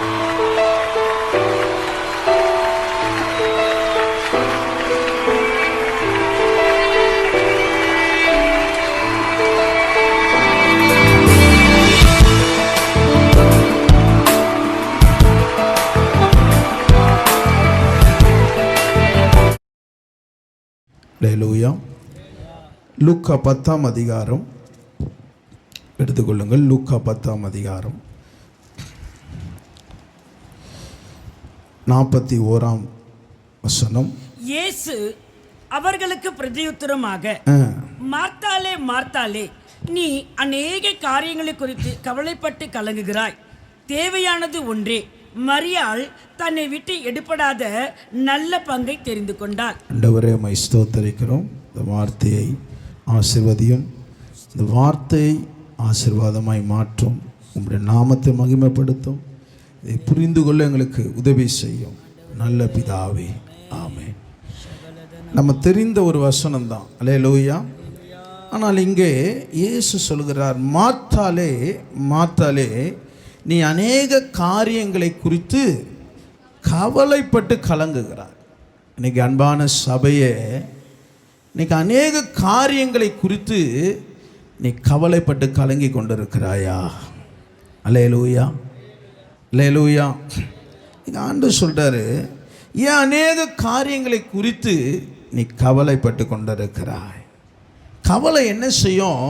அல்லேலூயா. லூக்கா 10ஆம் அதிகாரம் எடுத்துக்கொள்ளுங்கள். லூக்கா 10ஆம் அதிகாரம் 41ஆம் வசனம். இயேசு அவர்களுக்கு பிரதியுத்தரமாக, மார்த்தாளே மார்த்தாளே, நீ அநேக காரியங்களை குறித்து கவலைப்பட்டு கலங்குகிறாய். தேவையானது ஒன்றே. மரியாள் தன்னை விட்டு எடுபடாத நல்ல பங்கை தெரிந்து கொண்டார். ஆண்டவரே, உம்மை ஸ்தோத்திரிக்கிறோம். இந்த வார்த்தையை ஆசீர்வதியும். இந்த வார்த்தையை ஆசீர்வாதமாய் மாற்றும். உம்முடைய நாமத்தை மகிமைப்படுத்தும். இதை புரிந்து கொள்ள எங்களுக்கு உதவி செய்யும். நல்ல பிதாவே, ஆமென். நம்ம தெரிந்த ஒரு வசனம் தான், அல்லேலூயா. ஆனால் இங்கே இயேசு சொல்கிறார், மார்த்தாளே மார்த்தாளே, நீ அநேக காரியங்களை குறித்து கவலைப்பட்டு கலங்குகிறார். இன்னைக்கு அன்பான சபையே, இன்னைக்கு அநேக காரியங்களை குறித்து நீ கவலைப்பட்டு கலங்கி கொண்டிருக்கிறாயா? அல்லேலூயா, அல்லேலூயா. இங்கே ஆண்டவர் சொல்றாரு, ஏன் அநேக காரியங்களை குறித்து நீ கவலைப்பட்டு கொண்டிருக்கிறாய்? கவலை என்ன செய்யும்?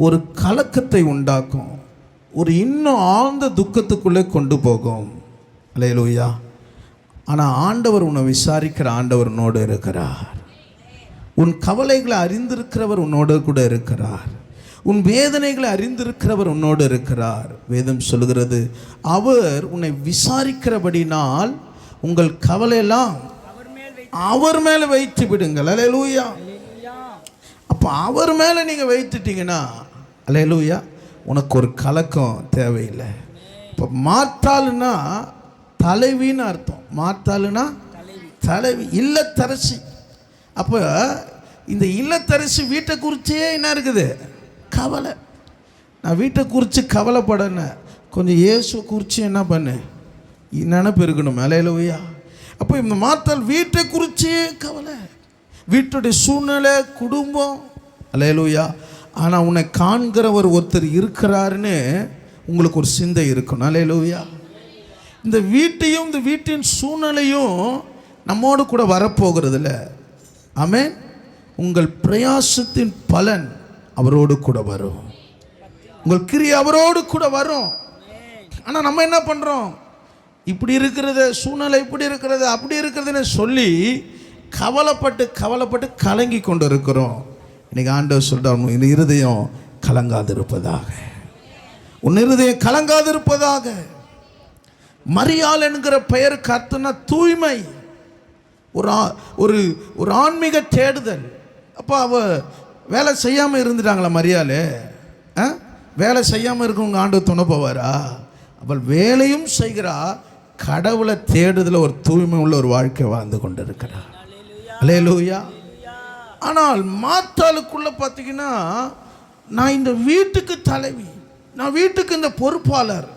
ஒரு கலக்கத்தை உண்டாக்கும், ஒரு இன்னும் ஆழ்ந்த துக்கத்துக்குள்ளே கொண்டு போகும். அல்லேலூயா. ஆனால் ஆண்டவர் உன்னை விசாரிக்கிற ஆண்டவர் உன்னோடு இருக்கிறார். உன் கவலைகளை அறிந்திருக்கிறவர் உன்னோடு கூட இருக்கிறார். உன் வேதனைகளை அறிந்திருக்கிறவர் உன்னோடு இருக்கிறார். வேதம் சொல்லுகிறது, அவர் உன்னை விசாரிக்கிறபடினால் உங்கள் கவலையெல்லாம் அவர் மேலே வைத்து விடுங்கள். அல்லேலூயா. அப்போ அவர் மேலே நீங்கள் வைத்துட்டீங்கன்னா, அல்லேலூயா, உனக்கு ஒரு கலக்கம் தேவையில்லை. இப்போ மார்த்தாளுன்னா தலைவின்னு அர்த்தம். மார்த்தாளுன்னா தலைவி, இல்லத்தரசி. அப்போ இந்த இல்லத்தரசி வீட்டை குறிச்சே என்ன இருக்குது? கவலை. நான் வீட்டை குறித்து கவலைப்படணும், கொஞ்சம் இயேசுவை குறித்து என்ன பண்ணு, நினைப்பு இருக்கணும். அல்லேலூயா. அப்போ இந்த மார்த்தாள் வீட்டை குறிச்சே கவலை, வீட்டுடைய சூழ்நிலை, குடும்பம். அல்லேலூயா. ஆனால் உன்னை காண்கிறவர் ஒருத்தர் இருக்கிறாருன்னு உங்களுக்கு ஒரு சிந்தை இருக்கணும். அல்லேலூயா. இந்த வீட்டையும் இந்த வீட்டின் சூழ்நிலையும் நம்மோடு கூட வரப்போகிறது இல்லை. ஆமென். உங்கள் பிரயாசத்தின் பலன் அவரோடு கூட வரும். உங்கள் கிரியை அவரோடு கூட வரும். ஆனால் நம்ம என்ன பண்ணுறோம்? இப்படி இருக்கிறது, சூழ்நிலை இப்படி இருக்கிறது, அப்படி இருக்கிறதுன்னு சொல்லி கவலைப்பட்டு கவலைப்பட்டு கலங்கி கொண்டு இருக்கிறோம். இன்னைக்கு ஆண்டவர் சொல்றார், உன் இருதயம் கலங்காதிருப்பதாக, உன் இருதயம் கலங்காதிருப்பதாக. மரியாள் என்கிற பெயருக்கு அர்த்தம்னா தூய்மை, ஒரு ஒரு ஆன்மீக தேடுதல். அப்போ அவ வேலை செய்யாமல் இருந்துட்டாங்களா? மரியாள் வேலை செய்யாமல் இருக்கவங்க ஆண்டவர் துணை போவாரா? அவள் வேலையும் செய்கிறா, கடவுளை தேடுதல் ஒரு தூய்மை உள்ள ஒரு வாழ்க்கை வாழ்ந்து கொண்டு இருக்கிறார். அல்லேலூயா. ஆனால் மார்த்தாளுக்குள்ள பார்த்தீங்கன்னா, நான் இந்த வீட்டுக்கு தலைவி, நான் வீட்டுக்கு இந்த பொறுப்பாளர்,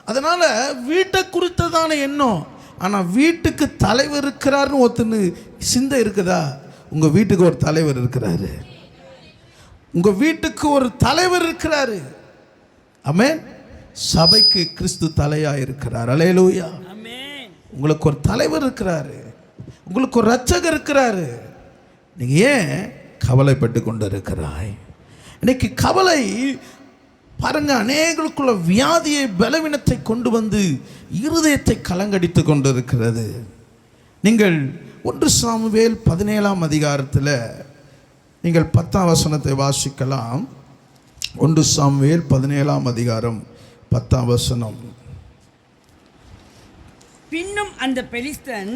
அதனால் வீட்டை குறித்ததான எண்ணம். ஆனால் வீட்டுக்கு தலைவர் இருக்கிறாருன்னு ஒருத்தன்னு சிந்தை இருக்குதா? உங்கள் வீட்டுக்கு ஒரு தலைவர் இருக்கிறாரு. உங்கள் வீட்டுக்கு ஒரு தலைவர் இருக்கிறாரு. ஆமென். சபைக்கு கிறிஸ்து தலையாக இருக்கிறார். அல்லேலூயா. உங்களுக்கு ஒரு தலைவர் இருக்கிறாரு, உங்களுக்கு ஒரு இரட்சகர் இருக்கிறாரு. நீங்கள் ஏன் கவலைப்பட்டு கொண்டு இருக்கிறாய்? இன்னைக்கு கவலை பாருங்க, அநேகருக்குள்ள வியாதியை, பலவீனத்தை கொண்டு வந்து இருதயத்தை கலங்கடித்து கொண்டு இருக்கிறது. நீங்கள் 1 சாமுவேல் 17ஆம் அதிகாரத்தில் நீங்கள் 10ஆம் வசனத்தை வாசிக்கலாம். 1 சாமுவேல் 17ஆம் அதிகாரம் 10ஆம் வசனம். பின்னும் அந்த பெலிஸ்தன்,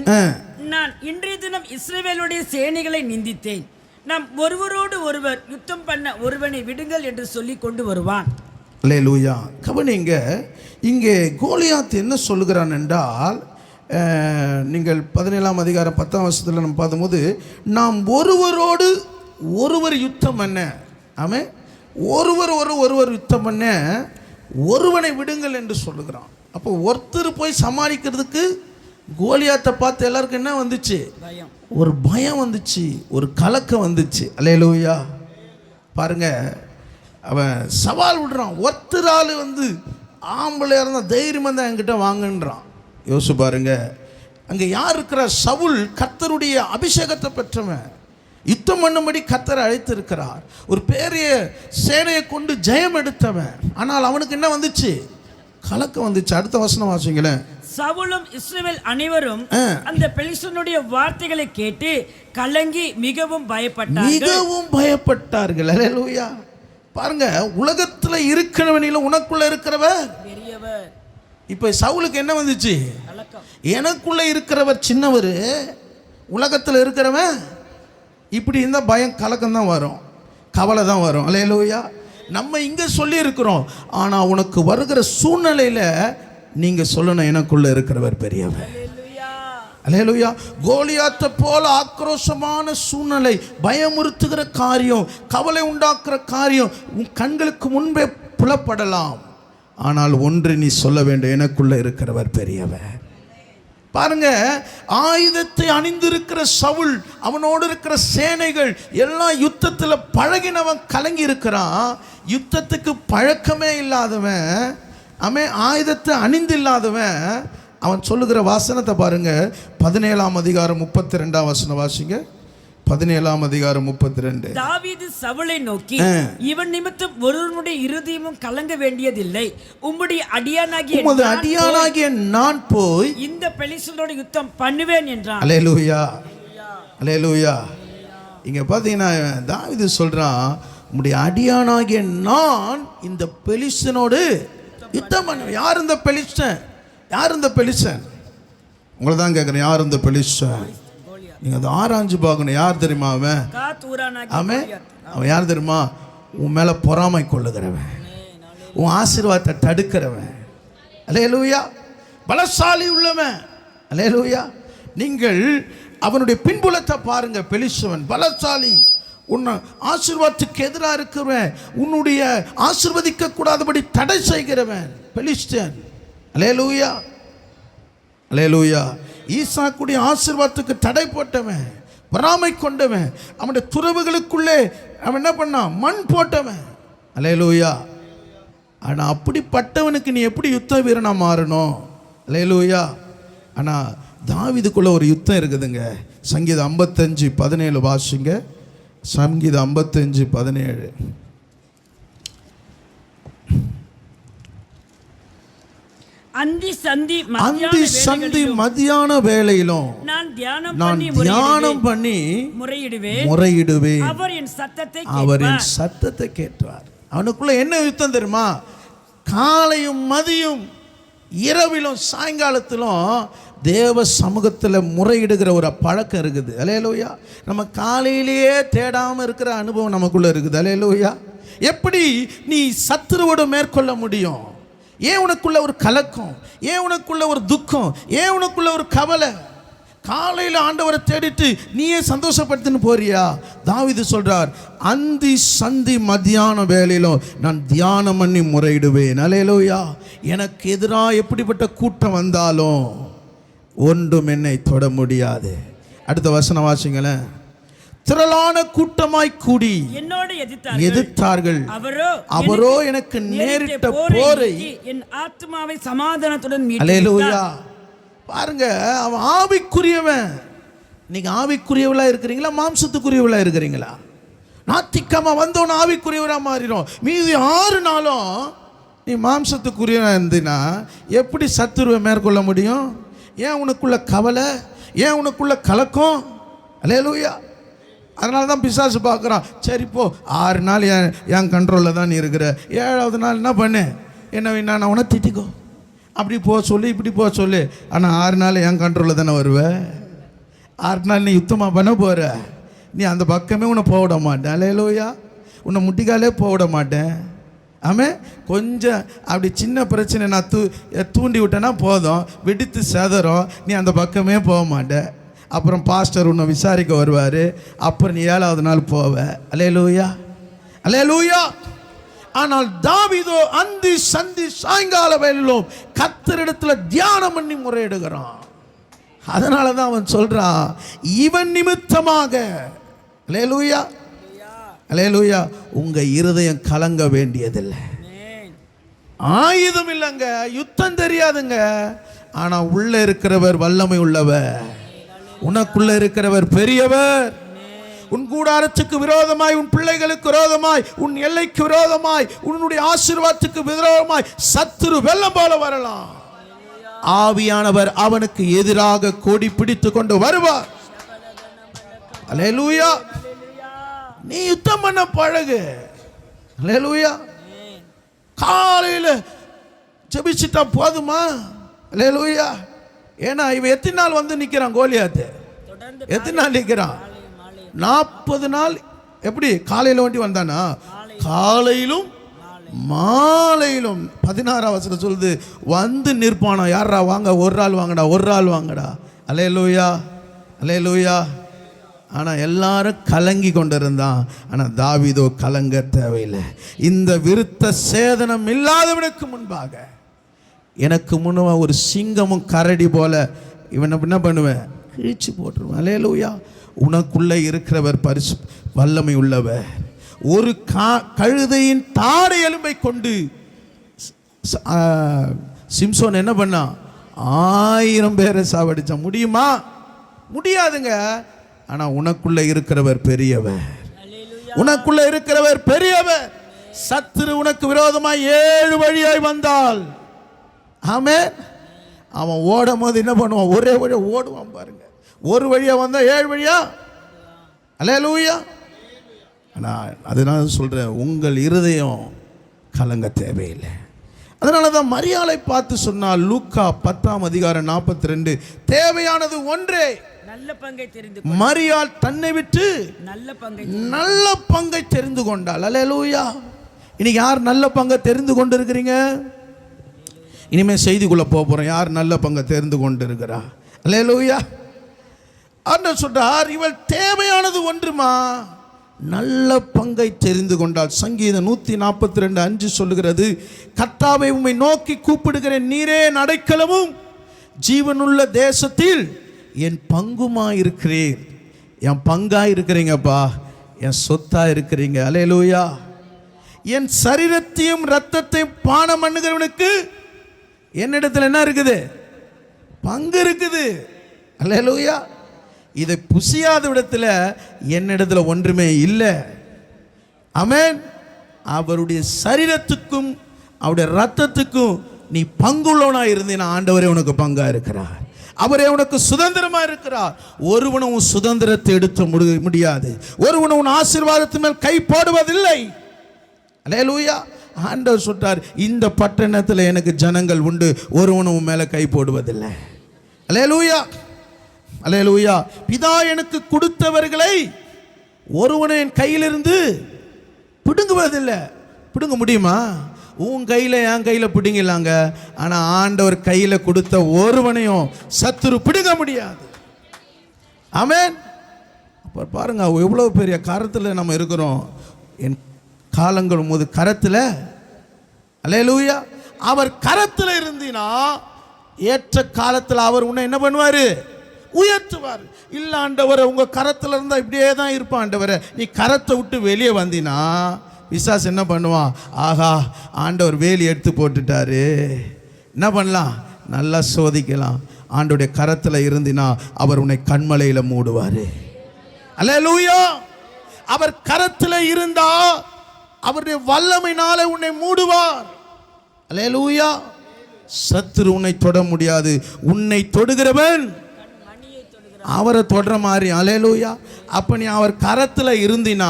நான் இன்றைய தினம் இஸ்ரவேலுடைய சேனைகளை நிந்தித்தேன், நாம் ஒருவரோடு ஒருவர் யுத்தம் பண்ண ஒருவனை விடுங்கள் என்று சொல்லி கொண்டு வருவான். அல்லேலூயா. கவனிங்க, இங்கே கோலியாத் என்ன சொல்லுகிறான் என்றால், நீங்கள் 17ஆம் அதிகாரம் 10ஆம் வசனத்தில் நம்ம பார்க்கும்போது, நாம் ஒருவரோடு ஒருவர் யுத்தம் பண்ண, ஆமென், ஒருவர் யுத்தம் பண்ண ஒருவனை விடுங்கள் என்று சொல்லுகிறான். அப்போ ஒருத்தர் போய் சமாளிக்கிறதுக்கு கோலியாத்தை பார்த்து எல்லாருக்கும் என்ன வந்துச்சு? பயம். ஒரு பயம் வந்துச்சு, ஒரு கலக்கம் வந்துச்சு. அல்லேலூயா. பாருங்க, அவன் சவால் விடுறான். ஒருத்தரால் ஆம்பளையாக இருந்தால் தைரியமாக தான் என்கிட்ட வாங்கன்றான். யோசிச்சு பாருங்க, அங்கே யார் இருக்கிற? சவுல் கர்த்தருடைய அபிஷேகத்தை பெற்றவன், யுத்தம் பண்ணும்படி கர்த்தரை அழைத்திருக்கிறார், ஒரு பெரிய சேனையை கொண்டு ஜெயம் எடுத்தவன். ஆனால் அவனுக்கு என்ன வந்துச்சு? கலக்கம் வந்துச்சு. அடுத்த வசனம் வாசிங்களேன். சவுலும் இஸ்ரவேல் அனைவரும் அந்த பெலிஸ்தனுடைய வார்த்தைகளை கேட்டு கலங்கி மிகவும் பயப்பட்டார்கள். அல்லேலூயா. பாருங்க, உலகத்துல இருக்கிறவனில உனக்குள்ள இருக்கிறவர் பெரியவர். இப்ப சவுலுக்கு என்ன வந்துச்சு? எனக்குள்ள இருக்கிறவர் சின்னவர், உலகத்துல இருக்கிறவன் இப்படி இருந்தா பயம், கலக்கம் தான் வரும், கவலை தான் வரும். அல்லேலூயா. நம்ம இங்க சொல்லி இருக்கிறோம், ஆனா உனக்கு வருகிற சூழ்நிலையில நீங்க சொல்லணும், எனக்குள்ள இருக்கிறவர் பெரியவர். அல்லேலூயா. கோலியாத்தை போல ஆக்ரோஷமான சூழ்நிலை, பயமுறுத்துகிற காரியம், கவலை உண்டாக்குற காரியம் உன் கண்களுக்கு முன்பே புலப்படலாம். ஆனால் ஒன்று நீ சொல்ல வேண்டும், எனக்குள்ள இருக்கிறவர் பெரியவர். பாருங்க, ஆயுதத்தை அணிந்திருக்கிற சவுல், அவனோடு இருக்கிற சேனைகள் எல்லாம் யுத்தத்தில் பழகினவன் கலங்கி இருக்கிறான். யுத்தத்துக்கு பழக்கமே இல்லாதவன், அவன் ஆயுதத்தை அணிந்து இல்லாதவன், அவன் சொல்லுகிற வாசனத்தை பாருங்க. 17ஆம் அதிகாரம் 32ஆம் வசனம் வாசிங்க. 17ஆம் அதிகாரம் 32. தாவீது சவுலை நோக்கி, இவன் நிமித்தம் ஒருவனுடைய இருதயமும் கலங்க வேண்டியதில்லை, உம்முடைய அடியானாகிய நான் போய் இந்த பெலிஸ்தனோடு யுத்தம் பண்ணுவேன் என்றான். அல்லேலூயா, அல்லேலூயா. இங்க பாத்தீங்கன்னா தாவீது சொல்றான், உம்முடைய அடியானாகிய நான் இந்த பெலிஸ்தனோடு யுத்தம் பண்ணுவேன். யார் இந்த பெலிஸ்தன்? யார் இந்த பெலிஸ்தன்? உங்களை தான் கேட்குறேன், யார் இந்த பெலிஸ்தன்? நீங்கள் அதை ஆராய்ஞ்சு பார்க்கணும். யார் தெரியுமா அவன்? அவன் யார் தெரியுமா? உன் மேலே பொறாமை கொள்ளுகிறவன், உன் ஆசீர்வாதத்தை தடுக்கிறவன். அல்லேலூயா. பலசாலி உள்ளவன். அல்லேலூயா. நீங்கள் அவனுடைய பின்புலத்தை பாருங்க. பெலிஸ்தவன் பலசாலி, உன்னை ஆசீர்வாதத்துக்கு எதிராக இருக்கிறவன், உன்னுடைய ஆசீர்வதிக்க கூடாதபடி தடை செய்கிறவன் பெலிஸ்தன். அல்லேலூயா, அல்லேலூயா. ஈசாக்குடைய ஆசீர்வாதத்துக்கு தடை போட்டவன், பொறாமை கொண்டவன், அவனுடைய துறவுகளுக்குள்ளே அவன் என்ன பண்ணான்? மண் போட்டவன். அல்லேலூயா. ஆனால் அப்படிப்பட்டவனுக்கு நீ எப்படி யுத்த வீரனா மாறணும்? அல்லேலூயா. ஆனால் தாவீதுக்குள்ள ஒரு யுத்தம் இருக்குதுங்க. சங்கீதம் 55:17 வாசிங்க. சங்கீதம் 55:17. அந்தி சந்தி மத்தியான வேளையிலும் நான் தியானம் பண்ணி முறையிடுவேன். அவர் என் சத்தத்தை கேட்பார். அவனுக்குள்ள என்ன யுத்தம் தெரியுமா? காலையும் மதியம் இரவிலும் சாயங்காலத்திலும் தேவ சமூகத்தில் முறையிடுகிற ஒரு பழக்கம் இருக்குது. அல்லேலூயா. நம்ம காலையிலேயே தேடாமல் இருக்கிற அனுபவம் நமக்குள்ள இருக்குது. அல்லேலூயா. எப்படி நீ சத்துருவோடு மேற்கொள்ள முடியும்? ஏன் உனக்குள்ள ஒரு கலக்கம்? ஏன் உனக்குள்ள ஒரு துக்கம்? ஏன் உனக்குள்ள ஒரு கவலை? காலையில் ஆண்டவரை தேடிட்டு நீயே சந்தோஷப்படுத்தின்னு போறியா? தாவீது சொல்றார், அந்தி சந்தி மத்தியான வேளையிலும் நான் தியானம் பண்ணி முறையிடுவேன். அல்லேலூயா. எனக்கு எதிராக எப்படிப்பட்ட கூட்டம் வந்தாலும் ஒன்றும் என்னை தொட முடியாது. அடுத்த வசனம் வாசிங்களேன். திரளான கூட்டமாய் கூடி என்னோடு எதிர்த்தார்கள். அவரோ எனக்கு நேரிட்ட போரை என் ஆத்மாவை சமாதானத்துடன் மீட்டார். அல்லேலூயா. பாருங்க, அவன் ஆவிக்குரியவன். நீங்க ஆவிக்குரியவளா இருக்கிறீங்களா, மாம்சத்துக்குரியவளா இருக்கிறீங்களா? நாத்திக்கமா வந்தவன் ஆவிக்குரியவரா மாறிடும். மீதி 6 நாளும் நீ மாம்சத்துக்குரியவனா இருந்தீனா எப்படி சத்துருவை மேற்கொள்ள முடியும்? ஏன் உனக்குள்ள கவலை? ஏன் உனக்குள்ள கலக்கம்? அல்லேலூயா. அதனால தான் பிசாசு பார்க்குறான். சரி போ, 6 நாள் என் கண்ட்ரோலில் தான் நீ இருக்கிற, 7வது நாள் என்ன பண்ணு, என்ன நான் உன திட்டிக்கோ, அப்படி போ சொல்லு, இப்படி போ சொல்லு. ஆனால் 6 நாள் என் கண்ட்ரோலில் தானே வருவேன். 6 நாள் நீ யுத்தமாக பண்ண போகிற, நீ அந்த பக்கமே உன்னை போவிட மாட்டேன். அல்லேலூயா. உன்னை முட்டிக்காலே போவிட மாட்டேன். ஆமாம். கொஞ்சம் அப்படி சின்ன பிரச்சனை நான் தூண்டி விட்டேன்னா போதும், வெடித்து செதறும், நீ அந்த பக்கமே போக மாட்டேன். அப்புறம் பாஸ்டர் உன்னை விசாரிக்க வருவார், அப்புறம் நீ 7வது நாள் போவ. அல்லேலூயா, அல்லேலூயா. ஆனால் தாவீதோ அந்தி சந்தி சாயங்கால வேளையிலும் கர்த்தரிடத்துல தியானம் பண்ணி முறையிடுகிறான். அதனால தான் அவன் சொல்றான், இவன் நிமித்தமாக அல்லேலூயா அல்லேலூயா உங்க இருதயம் கலங்க வேண்டியதில்லை. ஆயுதம் இல்லைங்க, யுத்தம் தெரியாதுங்க, ஆனா உள்ள இருக்கிறவர் வல்லமை உள்ளவர், உனக்குள்ள இருக்கிறவர் பெரியவர். உன் கூடாரத்துக்கு விரோதமாய், உன் பிள்ளைகளுக்கு விரோதமாய், உன் எல்லைக்கு விரோதமாய், உன்னுடைய ஆசீர்வாதத்துக்கு விரோதமாய் சத்துரு வெள்ளம் போல வரலாம். ஆவியானவர் அவனுக்கு எதிராக கொடி பிடித்து கொண்டு வருவார். அல்லேலூயா. நீ யுத்தம் பண்ண பழகு. அல்லேலூயா. காலையில ஜெபிச்சிட்டா போதுமா? அல்லேலூயா. ஏன்னா இவன் எத்தனை நாள் வந்து நிக்கிறான் கோலியாத்து? எத்தனை நாள் நிக்கிறான்? 40 நாள். எப்படி? காலையில வண்டி வந்தானா? காலையிலும் மாலையிலும். 16ஆம் வசனம் சொல்லுது, வந்து நிற்பானா. யாரா வாங்க, ஒரு ஆள் வாங்கடா, ஒரு ஆள் வாங்கடா. அல்லேலூயா அல்லேலூயா. ஆனா எல்லாரும் கலங்கி கொண்டிருந்தான். ஆனா தாவீதோ கலங்க தேவையில்லை. இந்த விருத்த சேதனம் இல்லாதவனுக்கு முன்பாக எனக்கு முன்ன ஒரு சிங்கமும் கரடி போல இவனை என்ன பண்ணுவேன்? கிழிச்சு போட்டுருவேன். அல்லேலூயா. உனக்குள்ள இருக்கிறவர் பரிசு வல்லமை உள்ளவர். ஒரு கழுதையின் தாடை எலும்பை கொண்டு சிம்சோன் என்ன பண்ணா? 1000 பேரை சாவடிச்சான். முடியுமா? முடியாதுங்க. ஆனா உனக்குள்ள இருக்கிறவர் பெரியவர். உனக்குள்ள இருக்கிறவர் பெரியவர். சத்துரு உனக்கு விரோதமாய் 7 வழியாய் வந்தால், ஆமென், அவன் ஓடும் போது என்ன பண்ணுவான்? ஒரே வழியா ஓடுவான் பாருங்க. ஒரு வழியா வந்தா 7 வழியா. அல்லேலூயா. ஆனா அதனால சொல்றேன், உங்கள் இருதயம் கலங்க தேவையில்லை. அதனால தான் மரியாளை பார்த்து சொன்னால் லூக்கா 10ஆம் அதிகாரம் 42, தேவையானது ஒன்றே, நல்ல பங்கை தெரிந்து மரியாள் தன்னை விட்டு நல்ல பங்கை தெரிந்து கொண்டாள். அல்லேலூயா. இன்னைக்கு யார் நல்ல பங்கை தெரிந்து கொண்டு இருக்கிறீங்க? இனிமே செய்திக்குள்ள போறோம். யார் நல்ல பங்கை தெரிந்து கொண்டு இருக்கிறா? அல்லேலூயா. அண்ணன் சொல்றார், இவள் தேவையானது ஒன்றுமா, நல்ல பங்கை தெரிந்து கொண்டாள். சங்கீதம் 142:5 சொல்லுகிறது, கர்த்தாவை உம்மை நோக்கி கூப்பிடுகிறேன், நீரே என் அடைக்கலமும் ஜீவனுள்ள தேசத்தில் என் பங்குமா இருக்கிறீர். என் பங்கா இருக்கிறீங்கப்பா, என் சொத்தா இருக்கிறீங்க. அல்லேலூயா. என் சரீரத்தையும் ரத்தத்தையும் பானம் பண்ணுகிறவனுக்கு என்னிடத்தில் என்ன இருக்குது? பங்கு இருக்குது. அல்லேலூயா. இதை புசியாத விடத்தில் என்னிடத்தில் ஒன்றுமே இல்லை. ஆமென். அவருடைய சரீரத்துக்கும் அவருடைய ரத்தத்துக்கும் நீ பங்குள்ளவனா இருந்தீனா ஆண்டவரே உனக்கு பங்கா இருக்கிறார். அவரே உனக்கு சுதந்திரமா இருக்கிறார். ஒருவனும் உன் சுதந்திரத்தை எடுத்து முடியாது. ஒருவனும் உன் ஆசீர்வாதத்து மேல் கை போடுவதில்லை. அல்லேலூயா. ஆண்டவர் சொல்றார், இந்த பட்டணத்தில் எனக்கு ஜனங்கள் உண்டு, ஒருவனும் உன் மேல கை போடுவதில்லை. அல்லேலூயா அல்லேலூயா. பிதா எனக்கு கொடுத்தவர்களை ஒருவனை என் கையிலிருந்து பிடுங்குவதில்லை. பிடுங்க முடியுமா? உன் கையில் என் கையில் பிடுங்கலாங்க. ஆனால் ஆண்டவர் கையில் கொடுத்த ஒருவனையும் சத்துரு பிடுங்க முடியாது. ஆமென். அப்போ பாருங்க எவ்வளோ பெரிய கரத்தில் நம்ம இருக்கிறோம். என் காலங்கள் போது கரத்தில், அல்லேலூயா, அவர் கரத்தில் இருந்தினா ஏற்ற காலத்தில் அவர் உன்னை என்ன பண்ணுவார்? உயர்த்துவார். இல்லை ஆண்டவரை உங்க கரத்தில் இருந்தால் இப்படியே தான் இருப்பான் ஆண்டவரை, நீ கரத்தை விட்டு வெளியே வந்தினா பிசாசு என்ன பண்ணுவான்? ஆகா, ஆண்டவர் வேலி எடுத்து போட்டுட்டாரு, என்ன பண்ணலாம்? நல்லா சோதிக்கலாம். ஆண்டவருடைய கரத்தில் இருந்தினா அவர் உன்னை கண்மலையில் மூடுவார். அல்லேலூயா. அவர் கரத்தில் இருந்தா அவருடைய வல்லமையினாலே உன்னை மூடுவார். அல்லேலூயா. சத்துரு உன்னை தொட முடியாது. உன்னை தொடுகிறவன் அவரை தொடுற மாதிரி. அல்லேலூயா. அப்ப நீ அவர் கரத்தில் இருந்தினா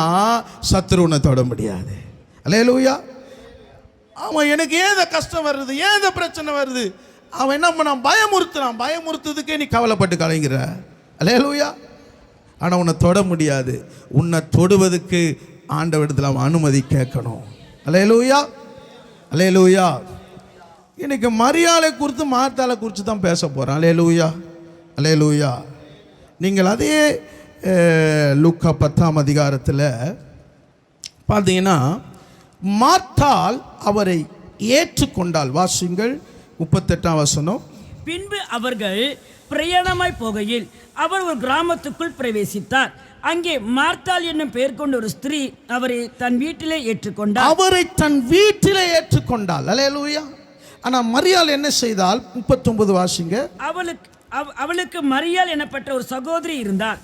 சத்துரு உன்னை தொட முடியாது. அல்லேலூயா. அவன் எனக்கு ஏன் கஷ்டம் வருது, ஏன் பிரச்சனை வருது, அவன் என்ன பண்ணான்? பயமுறுத்துறான். பயமுறுத்துறதுக்கே நீ கவலைப்பட்டு கலைங்கிற. அல்லேலூயா. ஆனால் உன்னை தொட முடியாது. உன்னை தொடுவதுக்கு ஆண்டவரிடத்தில் அவன் அனுமதி கேட்கணும். அல்லேலூயா அல்லேலூயா. இன்னைக்கு மரியாதை குறித்து மார்த்தாளை குறித்து தான் பேச போகிறேன். அல்லேலூயா அல்லேலூயா. நீங்கள் அதே லூக்கா 10ஆம் அதிகாரத்தில் பார்த்தீங்கன்னா மார்த்தாள் அவரை ஏற்றுக்கொண்டாள். வாசிங்கள் 38ஆம் வசனம். பின்பு அவர்கள் பிரயாணமாய் போகையில் அவர் ஒரு கிராமத்துக்குள் பிரவேசித்தார். அங்கே மார்த்தாள் என்னும் பெயர் கொண்ட ஒரு ஸ்திரீ அவரை தன் வீட்டிலே ஏற்றுக்கொண்டார். அவரை தன் வீட்டிலே ஏற்றுக்கொண்டாள். அல்லேலூயா. ஆனா மரியாள் என்ன செய்தால்? 39 வாசிங்க. அவளுக்கு மரியாள் எனப்பட்ட ஒரு சகோதரி இருந்தார்.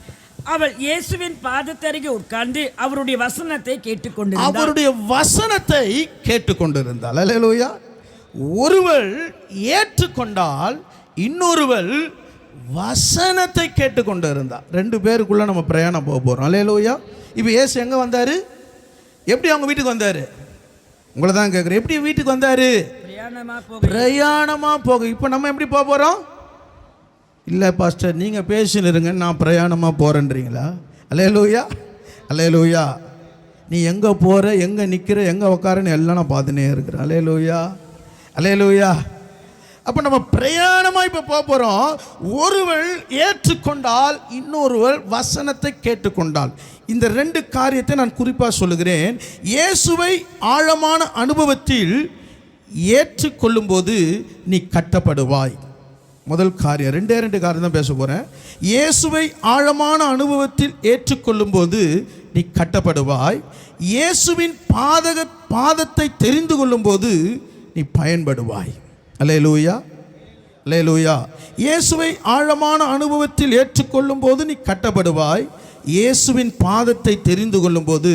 அவள் இயேசுவின் பாதத்தருகே உட்கார்ந்து அவருடைய வசனத்தை கேட்டுக்கொண்டிருந்தாள். அவருடைய வசனத்தை கேட்டுக்கொண்டிருந்தாள். அல்லேலூயா. ஒருவள் ஏற்றுக்கொண்டால், இன்னொருவள் வசனத்தை கேட்டுக்கொண்டு இருந்தா. 2 பேருக்குள்ள நம்ம பிரயாணம் போக போறோம். அல்லேலூயா. இப்போ இயேசு எங்க வந்தாரு? எப்படி அவங்க வீட்டுக்கு வந்தாரு? உங்களை தான் கேட்குறேன். எப்படி வீட்டுக்கு வந்தாரு? பிரயாணமா போக. இப்போ நம்ம எப்படி போக போறோம்? இல்லை பாஸ்டர், நீங்க பேசின்னு இருங்க, நான் பிரயாணமா போறேன்றீங்களா? அல்லேலூயா. அல்லேலூயா. நீ எங்க போற, எங்க நிக்கிற, எங்க உட்காரன்னு எல்லாம் நான் பார்த்துனே இருக்கிறேன். அல்லேலூயா. அல்லேலூயா. அப்போ நம்ம பிரயாணமாக இப்போ போக போகிறோம். ஒருவள் ஏற்றுக்கொண்டால், இன்னொருவள் வசனத்தை கேட்டுக்கொண்டால். இந்த 2 காரியத்தை நான் குறிப்பாக சொல்லுகிறேன். இயேசுவை ஆழமான அனுபவத்தில் ஏற்றுக்கொள்ளும்போது நீ கட்டப்படுவாய். முதல் காரியம். 2 காரியம் தான் பேச போகிறேன். இயேசுவை ஆழமான அனுபவத்தில் ஏற்றுக்கொள்ளும்போது நீ கட்டப்படுவாய். இயேசுவின் பாதத்தை தெரிந்து கொள்ளும்போது நீ பயன்படுவாய். அல்லேலூயா. அல்லேலூயா. இயேசுவை ஆழமான அனுபவத்தில் ஏற்றுக்கொள்ளும் போது நீ கட்டப்படுவாய். இயேசுவின் பாதத்தை தெரிந்து கொள்ளும் போது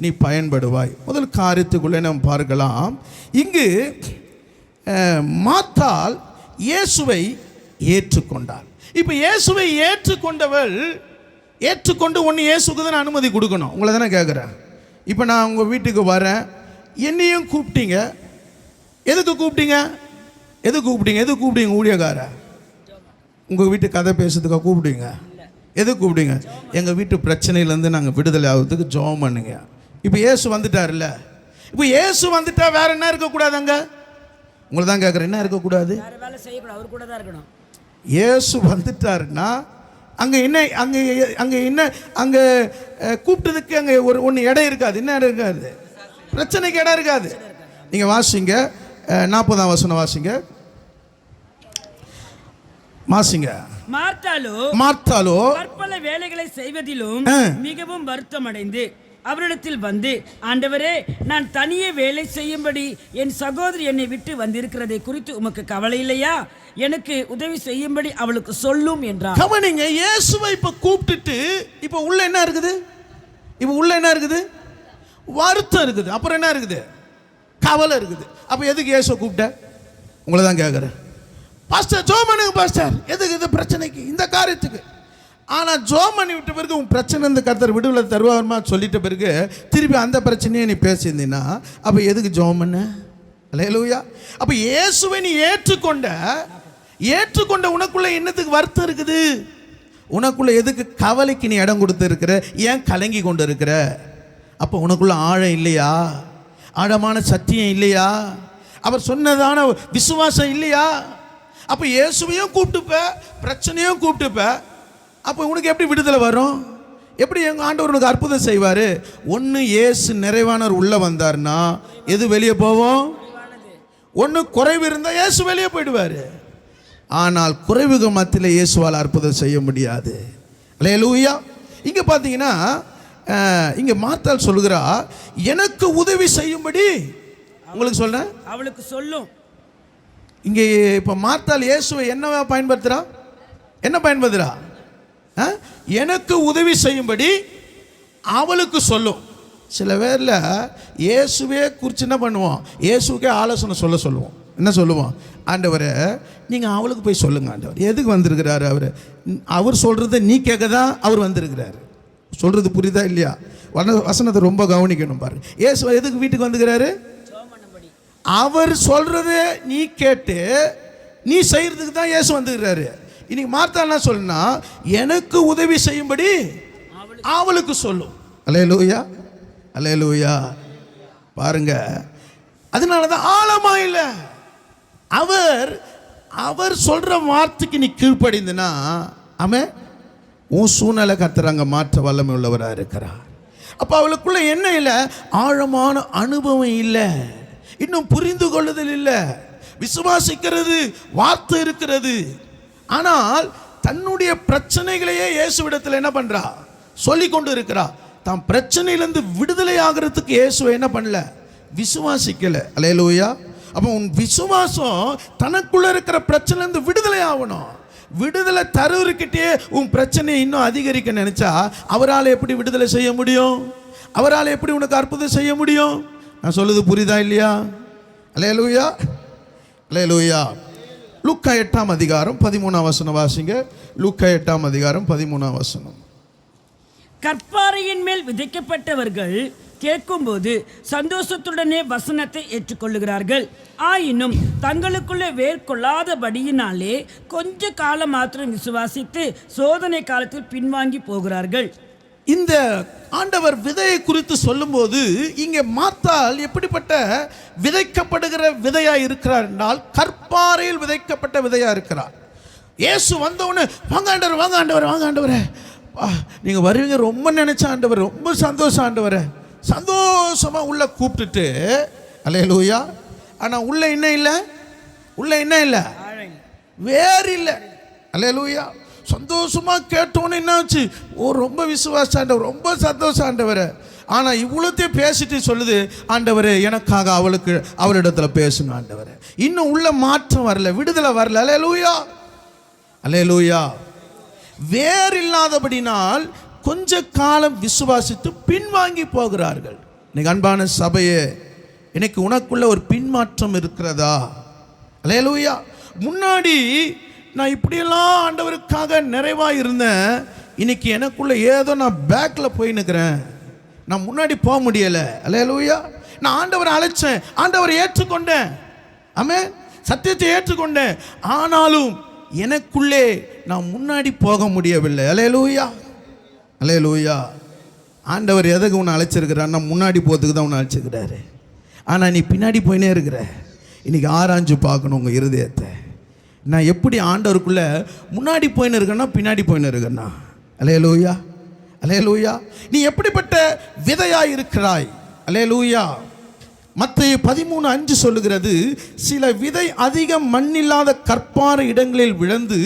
நீ பயன்படுவாய். முதல் காரியத்துக்குள்ளே நாம் பார்க்கலாம். இங்கு மார்த்தாள் இயேசுவை ஏற்றுக்கொண்டாள். இப்போ இயேசுவை ஏற்றுக்கொண்டவள் ஏற்றுக்கொண்டு ஒன்று இயேசுக்கு தான் அனுமதி கொடுக்கணும். உங்களை தானே கேட்குறேன். இப்போ நான் உங்கள் வீட்டுக்கு வரேன், என்னையும் கூப்பிட்டீங்க. எதுக்கு கூப்பிட்டீங்க? எதுக்கு கூப்பிட்டீங்க? ஊழியக்கார உங்கள் வீட்டு கதை பேசுறதுக்காக கூப்பிட்டீங்க? எதுக்கு கூப்பிட்டீங்க? எங்கள் வீட்டு பிரச்சனையிலேருந்து நாங்கள் விடுதலை ஆகிறதுக்கு ஜெபம் பண்ணுங்க. இப்போ இயேசு வந்துட்டார்ல. இப்போ இயேசு வந்துட்டா வேற என்ன இருக்கக்கூடாது? அங்கே உங்களை தான் கேட்குறேன், என்ன இருக்கக்கூடாது? இயேசு வந்துட்டாருன்னா அங்கே என்ன, அங்கே என்ன, அங்கே கூப்பிட்டதுக்கு அங்கே ஒன்று இடம் இருக்காது. என்ன இடம் இருக்காது? பிரச்சனைக்கு இடம் இருக்காது. நீங்கள் வாசிங்க 40ஆம் வசனம் வாசிங்க. மார்த்தாளோ பற்பல வேலைகளை செய்வதிலும் மிகவும் வருத்தம் அடைந்து அவரிடத்தில் வந்து, ஆண்டவரே, நான் தனியே வேலை செய்யும்படி என் சகோதரி என்னை விட்டு வந்திருக்கிறதை குறித்து உமக்கு கவலை இல்லையா? எனக்கு உதவி செய்யும்படி அவளுக்கு சொல்லும் என்றார். கவனிங்க, இயேசுவை இப்ப கூப்பிட்டுட்டு இப்ப உள்ள என்ன இருக்குது? வருத்தம் இருக்குது. அப்புறம் என்ன இருக்குது? கவலை இருக்குது. அப்ப எதுக்கு இயேசுவை கூப்பிட்ட? உங்களை தான் கேட்குறேன். பாஸ்டர் ஜெபம் பண்ணுங்க பாஸ்டர். எதுக்கு இந்த பிரச்சனைக்கு, இந்த காரியத்துக்கு? ஆனால் ஜெபம் பண்ணி விட்ட பிறகு உன் பிரச்சனை இந்த கர்த்தர் விடுதலை தருவார்மா சொல்லிட்ட பிறகு திருப்பி அந்த பிரச்சனையை நீ பேசியிருந்தீன்னா அப்போ எதுக்கு ஜெபம் பண்ண? அல்லேலூயா. அப்போ இயேசுவை நீ ஏற்றுக்கொண்ட உனக்குள்ள என்னத்துக்கு வருத்தம் இருக்குது? உனக்குள்ள எதுக்கு கவலைக்கு நீ இடம் கொடுத்து இருக்கிற? ஏன் கலங்கி கொண்டு இருக்கிற? அப்போ உனக்குள்ள ஆழம் இல்லையா? ஆழமான சத்தியம் இல்லையா? அவர் சொன்னதான விசுவாசம் இல்லையா? அப்போ இயேசுவையும் கூப்பிட்டுப்ப, பிரச்சனையும் கூப்பிட்டுப்ப. அப்போ உனக்கு எப்படி விடுதலை வரும்? எப்படி எங்கள் ஆண்டவர் உனக்கு அற்புதம் செய்வார்? ஒன்று இயேசு நிறைவானவர் உள்ளே வந்தார்னா எது வெளியே போவோம்? ஒன்று குறைவு இருந்தால் இயேசு வெளியே போயிடுவார். ஆனால் குறைவுகள் மத்தியில் இயேசுவால் அற்புதம் செய்ய முடியாது. அல்லேலூயா. இங்கே பார்த்தீங்கன்னா இங்கே மார்த்தாள் சொல்கிறா, எனக்கு உதவி செய்யும்படி உங்களுக்கு சொல்கிறேன், அவளுக்கு சொல்லும். இங்கே இப்போ மார்த்தாள் இயேசுவை என்ன பயன்படுத்துகிறா? எனக்கு உதவி செய்யும்படி அவளுக்கு சொல்லும். சில பேரில் இயேசுவே குறித்து என்ன பண்ணுவோம்? இயேசுக்கே ஆலோசனை சொல்லுவோம். என்ன சொல்லுவோம்? ஆண்டவரை நீங்கள் அவளுக்கு போய் சொல்லுங்க. ஆண்டவர் எதுக்கு வந்திருக்கிறாரு? அவர் சொல்கிறத நீ கேட்க தான் அவர் வந்திருக்கிறாரு. சொல்கிறது புரியுதா இல்லையா? வசனத்தை ரொம்ப கவனிக்கணும் பாருங்க. இயேசு எதுக்கு வீட்டுக்கு வந்துக்கிறாரு? அவர் சொல்கிறத நீ கேட்டு நீ செய்கிறதுக்கு தான் இயேசு வந்துக்கிறாரு. இன்னைக்கு மார்த்தாள் என்ன சொல்லுனா, எனக்கு உதவி செய்யும்படி அவளுக்கு சொல்லும். அல்லேலூயா. அல்லேலூயா. பாருங்க, அதனால தான் ஆழமா இல்லை. அவர் சொல்ற வார்த்தைக்கு நீ கீழ்ப்படிந்தனா அவன் உன் சூழ்நிலை கர்த்தர் அங்கே மாற்ற வல்லமை உள்ளவராக இருக்கிறார். அப்போ அவளுக்குள்ள என்ன இல்லை? ஆழமான அனுபவம் இல்லை, இன்னும் புரிந்து கொள்ளுதல் இல்லை. விசுவாசிக்கிறது, வார்த்தை இருக்கிறது, ஆனால் தன்னுடைய பிரச்சனைகளையே இயேசுவிடத்தில் என்ன பண்றா? சொல்லி கொண்டு இருக்கிறா. தான் பிரச்சனையிலிருந்து விடுதலை ஆகிறதுக்கு இயேசுவை என்ன பண்ணல? விசுவாசிக்கல. அல்லேலூயா. அப்போ உன் விசுவாசம் தனக்குள்ள இருக்கிற பிரச்சனையிலிருந்து விடுதலை ஆகணும். விடுதலை தருவர்கிட்டே உன் பிரச்சனையை இன்னும் அதிகரிக்க நினைச்சா அவரால் எப்படி விடுதலை செய்ய முடியும்? அவரால் எப்படி உனக்கு அற்புதம் செய்ய முடியும்? நான் சொல்லுது புரியுதா இல்லையா? அல்லேலூயா, அல்லேலூயா. லூக்கா 8ஆம் அதிகாரம் 13ஆம் வசனம் வாசிங்க. லூக்கா 8ஆம் அதிகாரம் 13ஆம் வசனம். கற்பாறையின் மேல் விதைக்கப்பட்டவர்கள் கேட்கும்போது சந்தோஷத்துடனே வசனத்தை ஏற்றுக்கொள்ளுகிறார்கள். ஆயினும் தங்களுக்குள்ளே வேர் கொள்ளாதபடியினாலே கொஞ்ச காலம் மாத்திரம் விசுவாசித்து சோதனை காலத்தில் பின்வாங்கி போகிறார்கள். இந்த ஆண்டவர் விதையை குறித்து சொல்லும்போது இங்கே மார்த்தாள் எப்படிப்பட்ட விதைக்கப்படுகிற விதையா இருக்கிறார் என்றால் கற்பாறையில் விதைக்கப்பட்ட விதையா இருக்கிறார். இயேசு வந்தவுடனே வாங்க ஆண்டவர், வாங்க ஆண்டவர், வாங்க ஆண்டவரே, நீங்கள் வருவீங்க ரொம்ப நினைச்ச ஆண்டவர், ரொம்ப சந்தோஷம் ஆண்டவரே, சந்தோஷமாக உள்ள கூப்பிட்டுட்டு அல்லேலூயா. ஆனால் உள்ள என்ன இல்லை? உள்ள என்ன இல்லை? வேறு இல்லை. அல்லேலூயா. சந்தோஷமாக கேட்டோன்னு என்னாச்சு? ஓ, ரொம்ப விசுவாச ஆண்டவர், ரொம்ப சந்தோஷம் ஆண்டவர். ஆனால் இவ்வளோத்தையும் பேசிட்டு சொல்லுது, ஆண்டவர் எனக்காக அவளிடத்தில் பேசுங்க ஆண்டவர். இன்னும் உள்ள மாற்றம் வரல, விடுதலை வரல. அல்லேலூயா, அல்லேலூயா. வேறு இல்லாதபடினால் கொஞ்ச காலம் விசுவாசித்து பின்வாங்கி போகிறார்கள். இன்னைக்கு அன்பான சபையே, இன்னைக்கு உனக்குள்ள ஒரு பின்மாற்றம் இருக்கிறதா? அல்லேலூயா. முன்னாடி நான் இப்படியெல்லாம் ஆண்டவருக்காக நிறைவாக இருந்தேன், இன்னைக்கு எனக்குள்ள ஏதோ நான் பேக்கில் போய் நிற்கிறேன், நான் முன்னாடி போக முடியலை. அல்லேலூயா. நான் ஆண்டவரை அழைச்சேன், ஆண்டவரை ஏற்றுக்கொண்டேன், ஆமென், சத்தியத்தை ஏற்றுக்கொண்டேன், ஆனாலும் எனக்குள்ளே நான் முன்னாடி போக முடியவில்லை. அல்லேலூயா, அல்லேலூயா. ஆண்டவர் எதுக்கு உன்னை அழைச்சிருக்கிறார்? நான் முன்னாடி போகிறதுக்கு தான் உன்னை அழைச்சிருக்கிறாரு. ஆனால் நீ பின்னாடி போயினே இருக்கிற. இன்னைக்கு ஆராய்ஞ்சு பார்க்கணும் உங்கள் இருதயத்தை. நான் எப்படி ஆண்டவருக்குள்ளே முன்னாடி போயின்னு இருக்கேன்னா பின்னாடி போயின்னு இருக்கேன்னா? அல்லேலூயா, அல்லேலூயா. நீ எப்படிப்பட்ட விதையாய் இருக்கிறாய்? அல்லேலூயா. மத்தேயு 13:5 சொல்லுகிறது, சில விதை அதிக மண்ணில்லாத கற்பாறை இடங்களில் விழுந்து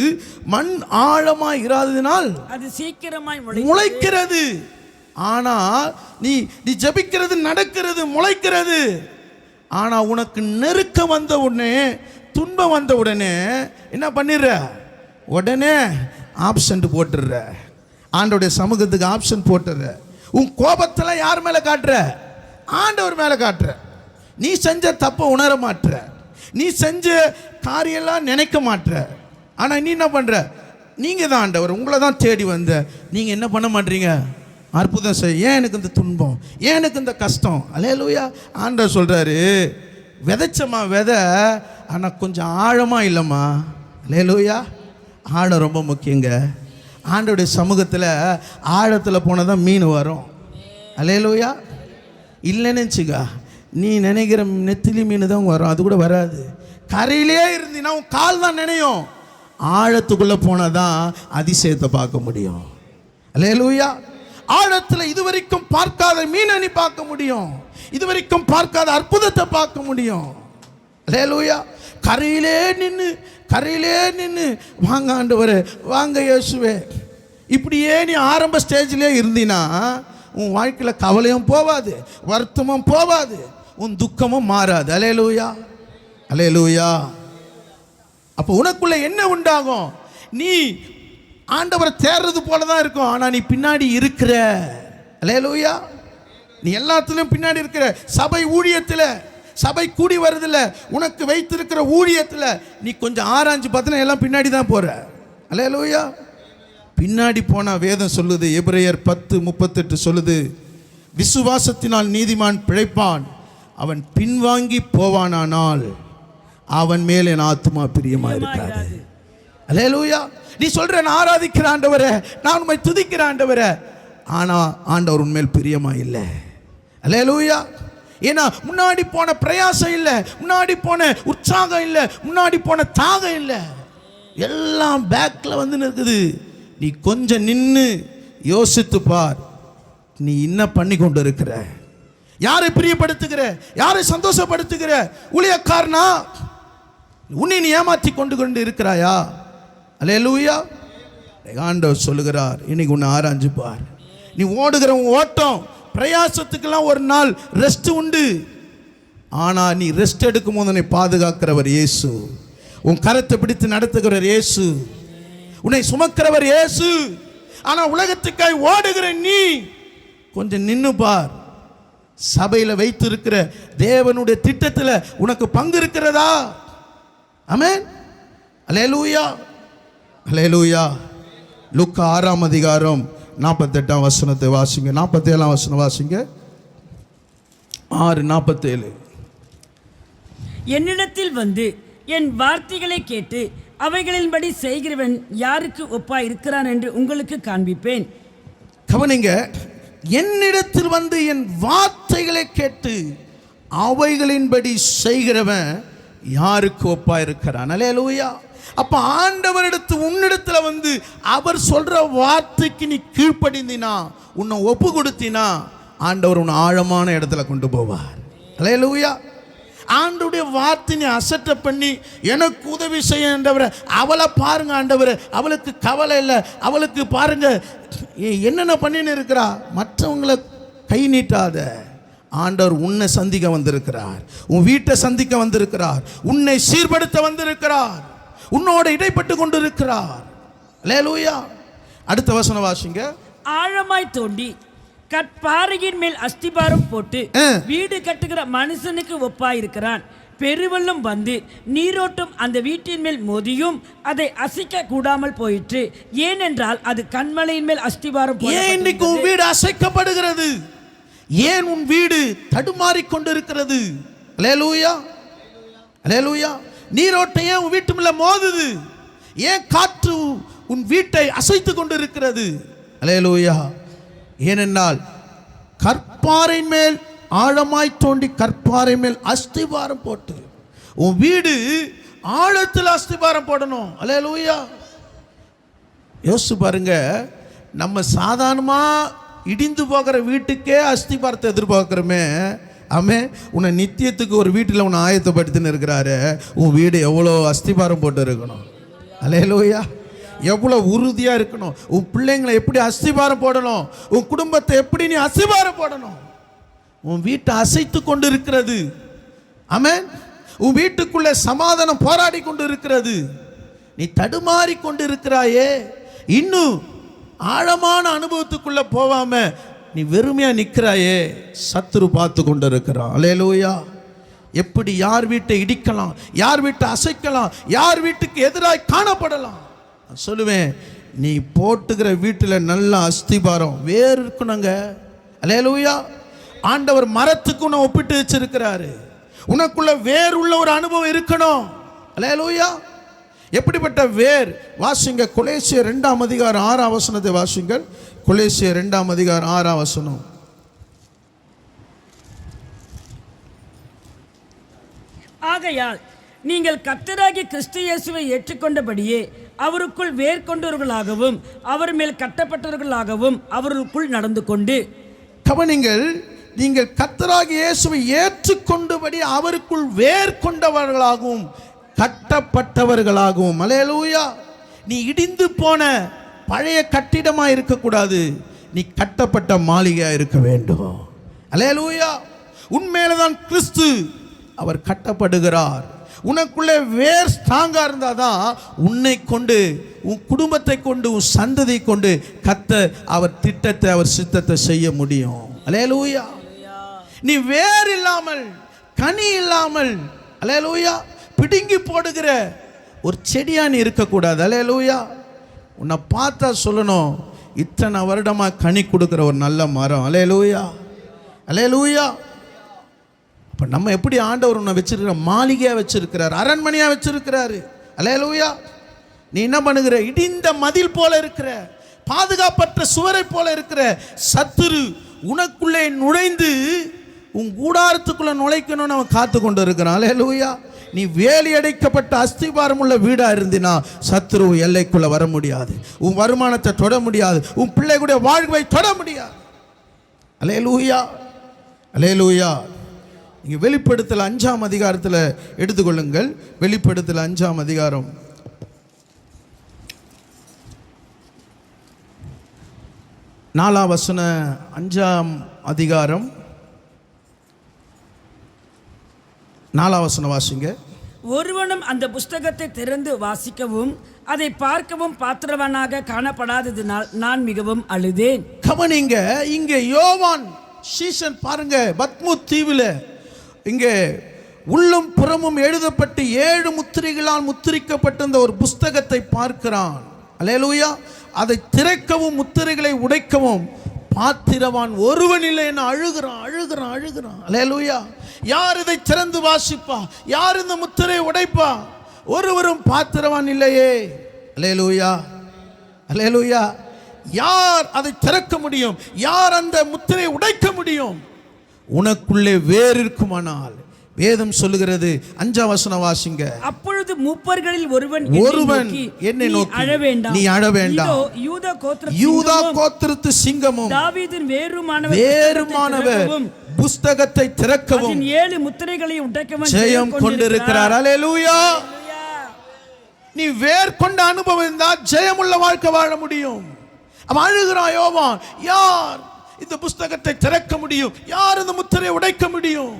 மண் ஆழமாய் இராததினால் அது சீக்கிரமாய் முளைக்கிறது. ஆனா நீ ஜெபிக்கிறது, நடக்கிறது, முளைக்கிறது. ஆனா உனக்கு நெருக்கம் வந்த உடனே, துன்பம் வந்த உடனே என்ன பண்ணிடுற? உடனே ஆப்ஷன் போட்டுடுற. ஆண்டவருடைய சமூகத்துக்கு ஆப்ஷன் போட்டுடுற. உன் கோபத்தில் யார் மேலே காட்டுற? ஆண்டவர் மேலே காட்டுற. நீ செஞ்ச தப்பை உணர மாட்டுற, நீ செஞ்ச காரியெல்லாம் நினைக்க மாட்டுற. ஆனால் நீ என்ன பண்ணுற? நீங்கள் தான் ஆண்டவர், உங்களை தான் தேடி வந்த, நீங்கள் என்ன பண்ண மாட்டீங்க? அற்புதம் செய்ய. ஏன் எனக்கு இந்த துன்பம், ஏன் எனக்கு இந்த கஷ்டம்? அல்லேலூயா. ஆண்டவர் சொல்கிறாரு, விதைச்சம்மா விதை, ஆனால் கொஞ்சம் ஆழமாக இல்லைம்மா. அல்லேலூயா. ஆழம் ரொம்ப முக்கியங்க. ஆண்டவருடைய சமூகத்தில் ஆழத்தில் போனால் தான் மீன் வரும். அல்லேலூயா. இல்லைன்னு வச்சுக்கா, நீ நினைக்கிற நெத்திலி மீன் தான் வரும், அது கூட வராது. கரையிலே இருந்தீங்கன்னா உன் கால் தான் நினையும். ஆழத்துக்குள்ளே போனால் தான் அதிசயத்தை பார்க்க முடியும். அல்லேலூயா. ஆழத்தில் இதுவரைக்கும் பார்க்காத மீனை நீ பார்க்க முடியும், இதுவரைக்கும் பார்க்காத அற்புதத்தை பார்க்க முடியும். அல்லேலூயா. கரையிலே நின்று வாங்க ஆண்டவரே, வாங்க இயேசுவே, இப்படியே நீ ஆரம்ப ஸ்டேஜ்லேயே இருந்தீன்னா உன் வாழ்க்கையில் கவலையும் போவாது, வருத்தமும் போவாது, உன் துக்கமும் மாறாது. அல்லேலூயா, அல்லேலூயா. அப்போ உனக்குள்ள என்ன உண்டாகும்? நீ ஆண்டவரை தேடுறது போல தான் இருக்கும், ஆனால் நீ பின்னாடி இருக்கிற. அல்லேலூயா. நீ எல்லாத்துலேயும் பின்னாடி இருக்கிற. சபை ஊழியத்தில், சபை கூடி வருதில்ல, உனக்கு வைத்திருக்கிற ஊழியத்தில் நீ கொஞ்சம் ஆராய்ஞ்சு பார்த்தனா எல்லாம் பின்னாடி தான் போகிற. அல்லேலூயா. பின்னாடி போனால் வேதம் சொல்லுது, எபிரேயர் 10:38 சொல்லுது, விசுவாசத்தினால் நீதிமான் பிழைப்பான், அவன் பின்வாங்கி போவானானால் அவன் மேல் என் ஆத்துமா பிரியமா இருக்காது. அல்லேலூயா. நீ சொல்ற, நான் ஆராதிக்கிற ஆண்டவரே, நான் உம்மை துதிக்கிற ஆண்டவரே, ஆனா ஆண்டவர் உண்மையில் பிரியமா இல்லை. அல்லேலூயா. ஏன்னா முன்னாடி போன பிரயாசம் இல்லை, முன்னாடி போன உற்சாகம் இல்லை, முன்னாடி போன தாகம் இல்லை, எல்லாம் பேக்ல வந்து இருக்குது. நீ கொஞ்சம் நின்று யோசித்து பார். நீ என்ன பண்ணி கொண்டு இருக்கிற? யாரை பிரியப்படுத்துகிற? யாரை சந்தோஷப்படுத்துகிற? ஊழியக்காரனா உன்னை நீ ஏமாற்றி கொண்டு இருக்கிறாயா? அல்லேலூயா. ஆண்டவர் சொல்லுகிறார், இன்னைக்கு உன்னை ஆராய்ஞ்சு பார். நீ ஓடுகிற ஓட்டம் பிரயாசத்துக்கெல்லாம் ஒரு நாள் ரெஸ்ட் உண்டு. ஆனால் நீ ரெஸ்ட் எடுக்கும் போது உன்னை பாதுகாக்கிறவர் இயேசு. உன் கரத்தை பிடித்து நடத்துகிறவர் இயேசு. உன்னை சுமக்கிறவர் இயேசு. ஆனால் உலகத்துக்காய் ஓடுகிற நீ கொஞ்சம் நின்னு பார். சபையில் வைத்திருக்கிற தேவனுடைய திட்டத்தில் உனக்கு பங்கு இருக்கிறதா? ஆமென். அல்லேலூயா, அல்லேலூயா. லூக்கா 6ஆம் அதிகாரம் 48ஆம் வசனத்தை வாசிங்க. 47ஆம் வசனம் வாசிங்க. 6:47. என்னிடத்தில் வந்து என் வார்த்தைகளை கேட்டு அவைகளின்படி செய்கிறவன் யாருக்கு ஒப்பாய் இருக்கிறான் என்று உங்களுக்கு காண்பிப்பேன். கவனிங்க, என்னிடத்தில் வந்து என் வார்த்தைகளை கேட்டு அவைகளின்படி செய்கிறவன் யாருக்கு ஒப்பா இருக்கிறான்? அல்லேலூயா. அப்ப ஆண்டவரிடத்து உன்னிடத்துல வந்து அவர் சொல்ற வார்த்தைக்கு நீ கீழ்ப்படிந்தினா, உன்னை ஒப்பு கொடுத்தினா, ஆண்டவர் உன்னை ஆழமான இடத்துல கொண்டு போவார். அல்லேலூயா. ஆண்டவருடைய வார்த்தை நீ அசட்டை பண்ணி எனக்கு உதவி செய்ய ஆண்டவரே, அவளை பாருங்க ஆண்டவரே, அவளுக்கு கவலை இல்லை, அவளுக்கு பாருங்க என்னென்ன பண்ணின்னு இருக்கிறா, மற்றவங்களை கை நீட்டாத. ஆண்டவர் உன்னை சந்திக்க வந்திருக்கிறார், உன் வீட்டை சந்திக்க வந்திருக்கிறார், உன்னை சீர்படுத்த வந்திருக்கிறார், உன்னோட இடைப்பட்டு கொண்டிருக்கிறார். அல்லேலூயா. அடுத்த வசனம் வாசிங்க. ஆழமாய் தோண்டி கற்பாறையின் மேல் அஸ்திபாரம் போட்டு வீடு கட்டுகிற மனுஷனுக்கு ஒப்பாயிருக்கிறான். பெருவெள்ளம் வந்து நீரோட்டம் அந்த வீட்டின் மேல் மோதியும் அதை அசைக்க கூடாமல் போயிற்று. ஏனென்றால் அது கண்மலையின் மேல் அஸ்திபாரம். ஏன் இன்னைக்கு உன் வீடு அசைக்கப்படுகிறது? ஏன் உன் வீடு தடுமாறி கொண்டிருக்கிறது? அல்லேலூயா, அல்லேலூயா. நீரோட்டம் ஏன் உன் வீட்டு மேல மோதுது? ஏன் காற்று உன் வீட்டை அசைத்து கொண்டிருக்கிறது? அல்லேலூயா. ஏனென்றால் கற்பாறை மேல் ஆழமாய் தோண்டி கற்பாறை மேல் அஸ்திபாரம் போட்டு. உன் வீடு ஆழத்தில் அஸ்திபாரம் போடணும். அல்லேலூயா. யோசிச்சு பாருங்க, நம்ம சாதாரணமா இடிந்து போகிற வீட்டுக்கே அஸ்திபாரத்தை எதிர்பார்க்கிறோமே. ஆமே, உன்னை நித்தியத்துக்கு ஒரு வீட்டில் உன்னை ஆயத்தப்படுத்தின்னு இருக்கிறாரு. உன் வீடு எவ்வளோ அஸ்திபாரம் போட்டு இருக்கணும். அல்லேலூயா. எவ்வளோ உறுதியாக இருக்கணும். உன் பிள்ளைங்களை எப்படி அஸ்திபாரம் போடணும், உன் குடும்பத்தை எப்படி நீ அஸ்திபாரம் போடணும். உன் வீட்டை அசைத்து கொண்டு இருக்கிறது. ஆமென். உன் வீட்டுக்குள்ளே சமாதானம் போராடி கொண்டு இருக்கிறது. நீ தடுமாறி கொண்டு இருக்கிறாயே. இன்னும் ஆழமான அனுபவத்துக்குள்ள போவாம நீ வெறுமையா நிற்கிறாயே. சத்துரு பார்த்து கொண்டு இருக்கிறான். அல்லேலூயா. எப்படி யார் வீட்டை இடிக்கலாம், யார் வீட்டை அசைக்கலாம், யார் வீட்டுக்கு எதிராக காணப்படலாம். சொல்லுவேன், நீ போட்டுக்கிற வீட்டில் நல்ல அஸ்திபாரம் வேறு இருக்கணுங்க. அல்லேலூயா. ஆண்டவர் மரத்துக்கு உன்னை ஒப்பிட்டு வச்சிருக்கிறாரு. உனக்குள்ள வேர் உள்ள ஒரு அனுபவம் இருக்கணும். அல்லேலூயா. எப்படிப்பட்ட வேர்? வாசிங்க கொலேசியர் 2ஆம் அதிகாரம் 6ஆம் வசனத்தை வாசிங்கள். கொலேசியர் 2ஆம் அதிகாரம் 6ஆம் வசனம். ஆகையால் நீங்கள் கர்த்தராகிய கிறிஸ்து இயேசுவை ஏற்றுக்கொண்டபடியே அவருக்குள் வேர் கொண்டவர்களாகவும் அவர் மேல் கட்டப்பட்டவர்களாகவும் அவருக்குள் நடந்து கொண்டு. கவனிங்கள், நீங்கள் கர்த்தராகிய இயேசுவை ஏற்றுக்கொண்டபடி அவருக்குள் வேர் கொண்டவர்களாகவும் கட்டப்பட்டவர்களாகவும். அல்லேலூயா. நீ இடிந்து போன பழைய கட்டிடமாக இருக்கக்கூடாது, நீ கட்டப்பட்ட மாளிகையாக இருக்க வேண்டும். அல்லேலூயா. உண்மையில்தான் கிறிஸ்து அவர் கட்டப்படுகிறார். உனக்குள்ளே வேர் ஸ்ட்ராங்கா இருந்தாதான் உன்னை கொண்டு, உன் குடும்பத்தை கொண்டு, உன் சந்ததியை கொண்டு கர்த்தர் அவர் திட்டத்தை, அவர் சித்தத்தை செய்ய முடியும். அல்லேலூயா. நீ வேர் இல்லாமல், கனி இல்லாமல், அல்லேலூயா, பிடுங்கி போடுகிற ஒரு செடியா நீ இருக்கக்கூடாது. அல்லேலூயா. உன்னை பார்த்தா சொல்லணும், இத்தனை வருடமா கனி கொடுக்குற ஒரு நல்ல மரம். அல்லேலூயா, அல்லேலூயா. இப்போ நம்ம எப்படி ஆண்டவர் உன்னை வச்சிருக்கிற மாளிகையாக வச்சிருக்கிறார், அரண்மனையாக வச்சிருக்கிறாரு. அல்லேலூயா. நீ என்ன பண்ணுகிற? இடிந்த மதில் போல இருக்கிற, பாதுகாப்பற்ற சுவரை போல இருக்கிற. சத்துரு உனக்குள்ளே நுழைந்து உன் கூடாரத்துக்குள்ள நுழைக்கணும்னு அவன் காத்து கொண்டு இருக்கிறான். அல்லேலூயா. நீ வேலி அடைக்கப்பட்ட அஸ்திபாரம் உள்ள வீடா இருந்தினா சத்துரு எல்லைக்குள்ள வர முடியாது. உன் வருமானத்தை தொட முடியாது, உன் பிள்ளைகளுடைய வாழ்வை தொட முடியாது. அல்லேலூயா, அல்லேலூயா. நீங்கள் வெளிப்படுத்தல் 5ஆம் அதிகாரத்தில் எடுத்துக்கொள்ளுங்கள். வெளிப்படுத்தல் 5ஆம் அதிகாரம் 4ஆம் வசனம். 5ஆம் அதிகாரம் 4ஆம் வசனம் வாசிங்க. ஒருவனும் அந்த புஸ்தகத்தை திறந்து வாசிக்கவும் அதை பார்க்கவும் பாத்திரவனாக காணப்படாததினால் நான் மிகவும் அழுதேன். கவனிங்க, இங்கே யோவான் சீசன் பாருங்க, பத்மு தீவில் இங்கே உள்ளும் புறமும் எழுதப்பட்டு 7 முத்திரைகளால் முத்திரிக்கப்பட்ட ஒரு புஸ்தகத்தை பார்க்கிறான். அல்லேலூயா. அதை திறக்கவும் முத்திரைகளை உடைக்கவும் பாத்திரவான் ஒருவன் இல்லை என அழுகிறான், அழுகிறான், அழுகிறான். அல்லேலூயா. யார் இதை திறந்து வாசிப்பா? யார் இந்த முத்திரை உடைப்பா? ஒருவரும் பாத்திரவான் இல்லையே. அல்லேலூயா, அல்லேலூயா. யார் அதை திறக்க முடியும்? யார் அந்த முத்திரை உடைக்க முடியும்? உனக்குள்ளே வேறு இருக்குமானால் வேதம் சொல்லுகிறது. 5ஆம் வசனம் வாசிங்க. அப்பொழுது மூப்பர்களில் ஒருவன் என்னை நோக்கி அழ வேண்டாம், நீ அழ வேண்டாம், யூதா கோத்திரத்து சிங்கமும் தாவீதின் வேறுமானவர் புஸ்தகத்தை திறக்கவும் 7 முத்திரைகளை உடைக்கவும் ஜெயம் கொண்டிருக்கிறார். அல்லேலூயா. நீ வேர் கொண்ட அனுபவம் இருந்தால் ஜெயமுள்ள வாழ்க்கை வாழ முடியும். அவன் அழுகிறான் யோவான், யார் இந்த புஸ்தகத்தை திறக்க முடியும்? யார் இந்த முத்திரையை உடைக்க முடியும்?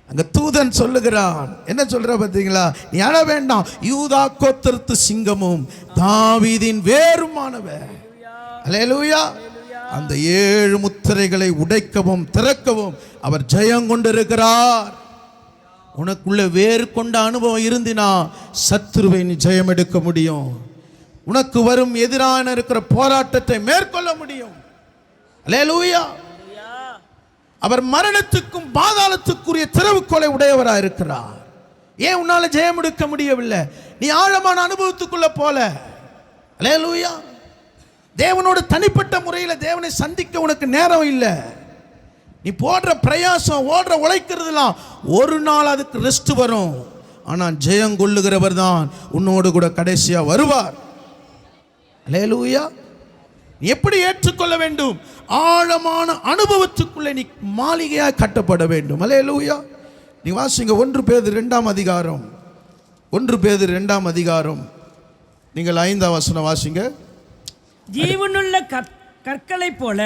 அங்க தூதன் சொல்லுகிறான். என்ன சொல்ற பார்த்தீங்களா? நீ அழ வேண்டாம், யூதா கோத்திரத்து சிங்கமும் தாவீதின் வேறுமானவர். அல்லேலூயா. அந்த 7 முத்திரைகளை உடைக்கவும் திறக்கவும் அவர் ஜெயம் கொண்டிருக்கிறார். உனக்குள்ள வேறு கொண்ட அனுபவம் இருந்தினா சத்துருவை நீ ஜெயம் எடுக்க முடியும். உனக்கு வரும் எதிரான இருக்கிற போராட்டத்தை மேற்கொள்ள முடியும். அல்லேலூயா. அவர் மரணத்துக்கும் பாதாளத்துக்குரிய திறவுகோலை உடையவராக இருக்கிறார். ஏன் உன்னால ஜெயம் எடுக்க முடியவில்லை? நீ ஆழமான அனுபவத்துக்குள்ள போல. அல்லேலூயா. தேவனோட தனிப்பட்ட முறையில் தேவனை சந்திக்க உனக்கு நேரம் இல்லை. நீ போடுற பிரயாசம், ஓடுற உழைக்கிறதுலாம் ஒரு நாள் அதுக்கு ரெஸ்ட் வரும். ஆனால் ஜெயம் கொள்ளுகிறவர் தான் உன்னோடு கூட கடைசியா வருவார். அல்லேலூயா. எப்படி ஏற்றுக்கொள்ள வேண்டும்? ஆழமான அனுபவத்துக்குள்ளே நீ மாளிகையாக கட்டப்பட வேண்டும். அல்லேலூயா. நீ வாசிங்க 1 பேதுரு 2ஆம் அதிகாரம். 1 பேதுரு 2ஆம் அதிகாரம் நீங்கள் 5ஆம் வசனம் வாசிங்க. ஜீவனுள்ள கற்களைப் போல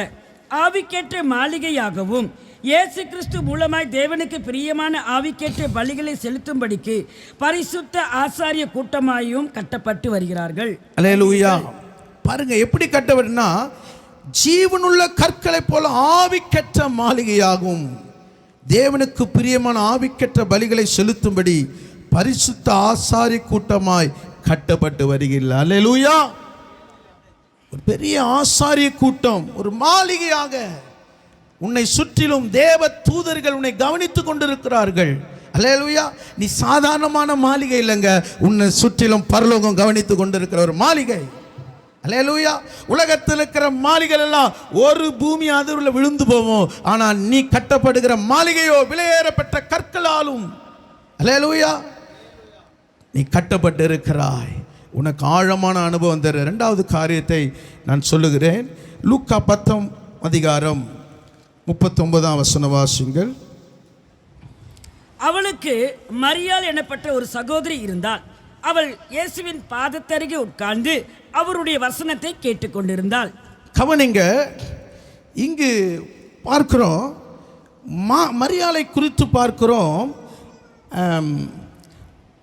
ஆவிக்கேற்ற மாளிகையாகவும் இயேசு கிறிஸ்து மூலமாய் தேவனுக்கு பிரியமான ஆவிக்கேற்ற பலிகளை செலுத்தும்படிக்கு பரிசுத்த ஆசாரிய கூட்டமாயும் கட்டப்பட்டு வருகிறார்கள். அல்லேலூயா. பாருங்க எப்படி கட்டப்படுனா, ஜீவனுள்ள கற்களை போல ஆவிக்கற்ற மாளிகையாகும் தேவனுக்கு பிரியமான ஆவிக்கற்ற பலிகளை செலுத்தும்படி பரிசுத்த ஆசாரி கூட்டமாய் கட்டப்பட்டு வருகிறார். அல்லேலூயா. ஒரு பெரிய ஆசாரிய கூட்டம், ஒரு மாளிகையாக உன்னை சுற்றிலும் தேவ தூதர்கள் உன்னை கவனித்துக் கொண்டிருக்கிறார்கள். அல்லேலூயா. நீ சாதாரணமான மாளிகை இல்லைங்க, உன்னை சுற்றிலும் பரலோகம் கவனித்துக் கொண்டிருக்கிற ஒரு மாளிகை. அல்லேலூயா. உலகத்தில் இருக்கிற மாளிகை எல்லாம் ஒரு பூமி அதிர்வுல விழுந்து போவோம். ஆனால் நீ கட்டப்படுகிற மாளிகையோ விலையேறப்பட்ட கற்களாலும். அல்லேலூயா. நீ கட்டப்பட்டு இருக்கிறாய். உனக்கு ஆழமான அனுபவம் தர 2வது காரியத்தை நான் சொல்லுகிறேன். லூக்கா 10ஆம் அதிகாரம் 39ஆம் வசனம் வாசிங்கள். அவளுக்கு மரியாள் எனப்பட்ட ஒரு சகோதரி இருந்தாள். அவள் இயேசுவின் பாதத்தருகே உட்கார்ந்து அவருடைய வசனத்தை கேட்டுக்கொண்டிருந்தாள். கவனிங்க, இங்கு பார்க்கிறோம், மரியாளை குறித்து பார்க்கிறோம்.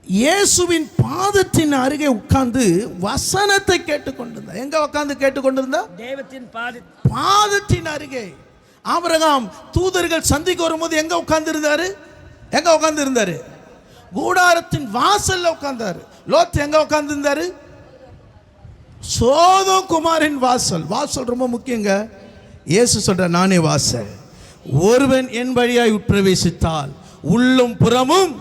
இயேசுவின் பாதத்தின் அருகே உட்கார்ந்து வசனத்தை கேட்டுக்கொண்டிருந்தா. எங்க உட்கார்ந்து கேட்டுக்கொண்டிருந்தா? தேவத்தின் பாதத்தின் அருகே. ஆபிரகாம் தூதர்கள் சந்திக்க வரும்போது எங்க உட்கார்ந்து இருந்தாரு? எங்க உட்கார்ந்து இருந்தாரு? கூடாரத்தின் வாசல்ல உட்கார்ந்தாரு. லோத் எங்க உட்கார்ந்து இருந்தாரு? சோதோம் குமாரின் வாசல். வாசல் ரொம்ப முக்கியங்க. இயேசு சொல்ற, நானே வாசல், ஒருவன் என் வழியாய் உட்பிரவேசித்தால் உள்ளும் புறமும்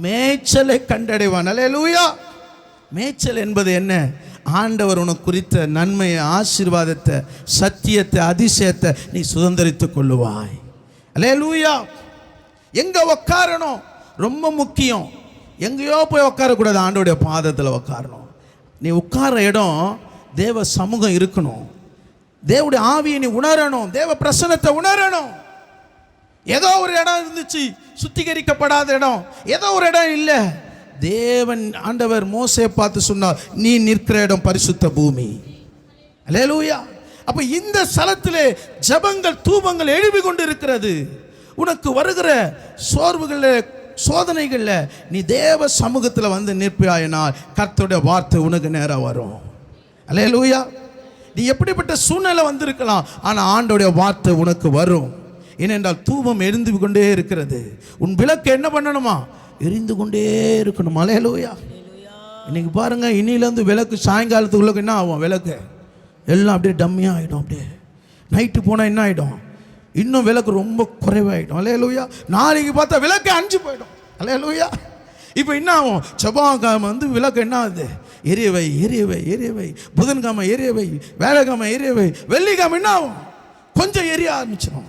மேய்ச்சலை கண்டடைவான். அல்லேலூயா. மேய்ச்சல் என்பது என்ன? ஆண்டவர் உனக்கு குறித்த நன்மையை, ஆசீர்வாதத்தை, சத்தியத்தை, அதிசயத்தை நீ சுதந்திரித்துக் கொள்ளுவாய். அல்லேலூயா. எங்க உட்காரணும் ரொம்ப முக்கியம். எங்கேயோ போய் உட்காரக்கூடாது, ஆண்டோடைய பாதத்தில் உட்காரணும். நீ உட்கார இடம் தேவ சமூகம் இருக்கணும். தேவனுடைய ஆவியை நீ உணரணும், தேவ பிரசன்னத்தை உணரணும். ஏதோ ஒரு இடம் இருந்துச்சு, சுத்திகரிக்கப்படாத இடம், ஏதோ ஒரு இடம் இல்லை. தேவன் ஆண்டவர் மோசேயை பார்த்து சொன்னார், நீ நிற்கிற இடம் பரிசுத்த பூமி. அல்லேலூயா. அப்ப இந்த ஸ்தலத்திலே ஜெபங்கள் தூபங்கள் எழுப்பி கொண்டு இருக்கிறது. உனக்கு வருகிற சோர்வுகளில் சோதனைகளில் நீ தேவ சமூகத்தில் வந்து நிற்பாயினால் கர்த்தருடைய வார்த்தை உனக்கு நேராக வரும். அல்லேலூயா. நீ எப்படிப்பட்ட சூழ்நிலை வந்திருக்கலாம், ஆனால் ஆண்டோடைய வார்த்தை உனக்கு வரும். ஏனென்றால் தூபம் எரிந்து கொண்டே இருக்கிறது. உன் விளக்கு என்ன பண்ணணுமா? எரிந்து கொண்டே இருக்கணும். அல்லேலூயா. இன்னைக்கு பாருங்க, இன்னிலேருந்து விளக்கு சாயங்காலத்துக்குள்ள என்ன ஆகும்? விளக்கு எல்லாம் அப்படியே டம்மியாக ஆகிடும். அப்படியே நைட்டு போனால் என்ன ஆகிடும்? இன்னும் விளக்கு ரொம்ப குறைவாயிடும். அல்லேலூயா. நாளைக்கு பார்த்தா விளக்கு அஞ்சு போயிடும். அல்லேலூயா. இப்போ என்ன ஆகும்? செவ்வாய்க்கிழமை வந்து விளக்கு என்ன ஆகுது? எரியவை எரியவை எரியவை. புதன்கிழமை எரியவை, வேலைக்கிழமை எரியவை, வெள்ளிக்கிழமை என்ன ஆகும்? கொஞ்சம் எரிய ஆரம்பிச்சிடும்.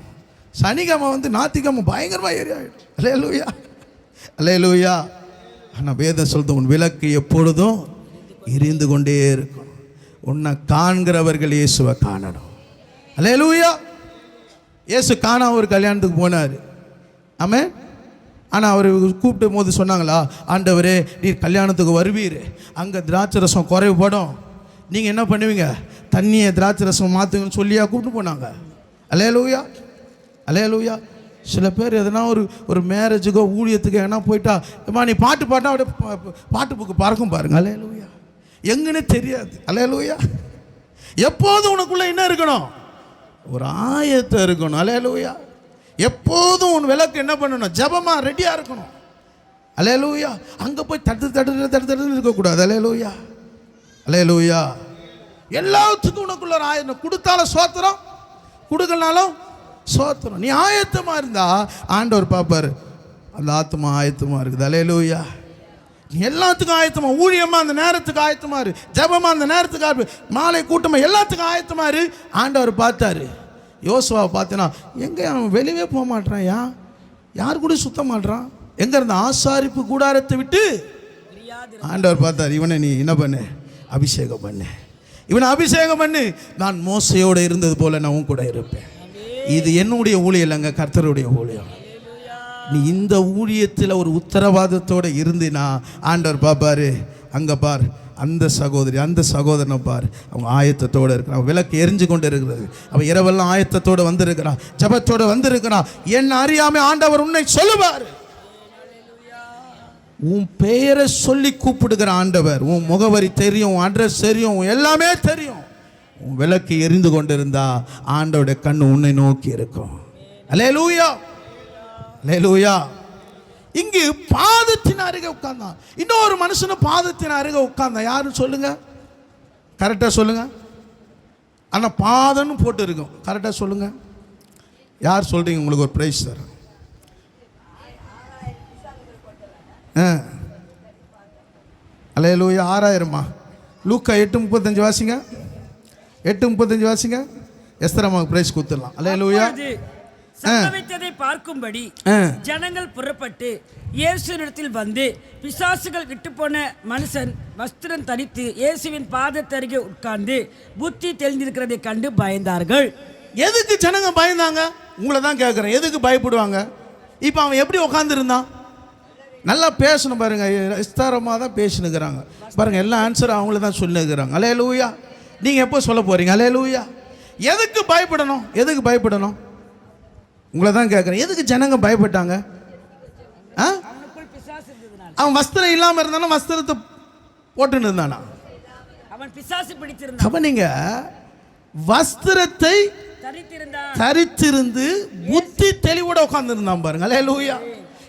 சனிக்கிழமை வந்து ஞாயிற்றுக்கிழமை பயங்கரமாக எரிய ஆகிடும். அல்லேலூயா. அல்லேலூயா. ஆனால் வேதம் சொல்லுது, உன் விளக்கு எப்பொழுதும் எரிந்து கொண்டே இருக்கும். உன்னை காண்கிறவர்கள் இயேசுவை காணணும். அல்லேலூயா. இயேசு காணா ஒரு கல்யாணத்துக்கு போனார். ஆமென். ஆனால் அவர் கூப்பிட்டு போது சொன்னாங்களா, ஆண்டவரே நீர் கல்யாணத்துக்கு வருவீர், அங்கே திராட்சை ரசம் குறைவுபடும், நீங்கள் என்ன பண்ணுவீங்க? தண்ணியை திராட்சை ரசம் மாற்றுங்கன்னு சொல்லியா கூப்பிட்டு போனாங்க. அல்லேலூயா. அல்லேலூயா. சில பேர் எதனா ஒரு மேரேஜுக்கோ ஊழியத்துக்கோ எங்கன்னா போயிட்டா, அம்மா நீ பாட்டு பாட்டா அப்படியே பாட்டு புக்கு பறக்கும் பாருங்க. அல்லேலூயா. எங்கன்னு தெரியாது. அல்லேலூயா. எப்போதும் உனக்குள்ள என்ன இருக்கணும்? ஒரு ஆயத்தை இருக்கணும். அல்லேலூயா. எப்போதும் உன் விளக்கு என்ன பண்ணணும்? ஜபமா ரெடியாக இருக்கணும். அல்லேலூயா. அங்கே போய் தட்டு இருக்கக்கூடாது. அல்லேலூயா. அல்லேலூயா. எல்லாத்துக்கும் உனக்குள்ள ஒரு ஆயத்தம். கொடுத்தாலும் சோத்திரம், கொடுக்கலனாலும் சோத்திரம். நீ ஆயத்தமாக இருந்தா ஆண்டவர் பார்ப்பார், அந்த ஆத்மா ஆயத்தமாக இருக்குது. அல்லேலூயா. நீ எல்லாத்துக்கும் ஆயத்தமா, ஊழியமாக அந்த நேரத்துக்கு ஆயத்தமாக இரு, ஜபமாக அந்த நேரத்துக்கு, மாலை கூட்டமாக எல்லாத்துக்கும் ஆயத்தமாக இரு. ஆண்டவர் பார்த்தாரு. யோசுவாவை பார்த்தேன்னா, எங்கே அவன் வெளியே போக மாட்டான், யார் கூட சுத்த மாட்டான், எங்கே இருந்த ஆசாரிப்பு கூடாரத்தை விட்டு ஆண்டவர் பார்த்தார், இவனை நீ என்ன பண்ணு? அபிஷேகம் பண்ணு. இவனை அபிஷேகம் பண்ணு. நான் மோசையோடு இருந்தது போல நான் உன் கூட இருப்பேன். இது என்னுடைய ஊழியம் இல்லைங்க, கர்த்தருடைய ஊழியம். நீ இந்த ஊழியத்தில் ஒரு உத்தரவாதத்தோடு இருந்தினா ஆண்டவர் பார்ப்பாரு, அங்கே பார் அந்த சகோதரி அந்த சகோதரனை பார், அவங்க ஆயத்தத்தோடு இருக்கிறான். விளக்கு எரிஞ்சு கொண்டு இருக்கிறது. அவன் இரவெல்லாம் ஆயத்தத்தோடு வந்திருக்கிறான், ஜபத்தோடு வந்திருக்கிறான். என்ன அறியாமல் ஆண்டவர் உன்னை சொல்லுவார். உன் பெயரை சொல்லி கூப்பிடுகிற ஆண்டவர், உன் முகவரி தெரியும், உன் அட்ரஸ் தெரியும், எல்லாமே தெரியும். உன் விளக்கு எரிந்து கொண்டு இருந்தா ஆண்டவருடைய கண்ணு உன்னை நோக்கி இருக்கும். அல்லேலூயா. அல்லேலூயா. இங்கு பாதத்தின் அருகே உட்கார்ந்தான். இன்னொரு மனுஷன பாதத்தின் அருகே உட்கார்ந்தான். யாரும் சொல்லுங்க, கரெக்டாக சொல்லுங்க. ஆனால் பாதம்னு போட்டு இருக்கும். கரெக்டாக சொல்லுங்க. யார் சொல்றீங்க? உங்களுக்கு ஒரு பிரைஸ் தரேன். அல்லேலூயா. 6000மா? லூக்கா 8:35 வாசிங்க. 8:35 வாசிங்க. எஸ்தரம்மாவுக்கு பிரைஸ் கொடுத்துடலாம். அல்லேலூயா. சம்பவித்ததை பார்க்கும்படி ஜனங்கள் புறப்பட்டு இயேசுவினிடத்தில் வந்து, பிசாசுகள் விட்டு போன மனுஷன் வஸ்திரம் தரித்து இயேசுவின் பாதத்தருகே உட்கார்ந்து புத்தி தெளிந்திருக்கிறதை கண்டு பயந்தார்கள். எதுக்கு ஜனங்க பயந்தாங்க? உங்களை தான் கேட்குறேன், எதுக்கு பயப்படுவாங்க? இப்போ அவன் எப்படி உட்காந்துருந்தான்? நல்லா பேசணும் பாருங்க. விஸ்தாரமாக தான் பேசினுக்கிறாங்க பாருங்க. எல்லா ஆன்சரும் அவங்கள தான் சொல்லினுக்கிறாங்க. அல்லேலூயா. நீங்கள் எப்போ சொல்ல போகிறீங்க? அல்லேலூயா. எதுக்கு பயப்படணும்? எதுக்கு பயப்படணும்? உங்களை தான் கேட்குறேன், எதுக்கு ஜனங்க பயப்பட்டாங்க? அவன் வஸ்திரம் இல்லாமல் இருந்தானா, வஸ்திரத்தை போட்டுன்னு இருந்தானா? அவன் பிசாசு பிடிச்சிருந்தான். கவனிங்க, வஸ்திரத்தை தரித்திருந்து புத்தி தெளிவோட உட்கார்ந்து இருந்தான் பாருங்க. அல்லேலூயா.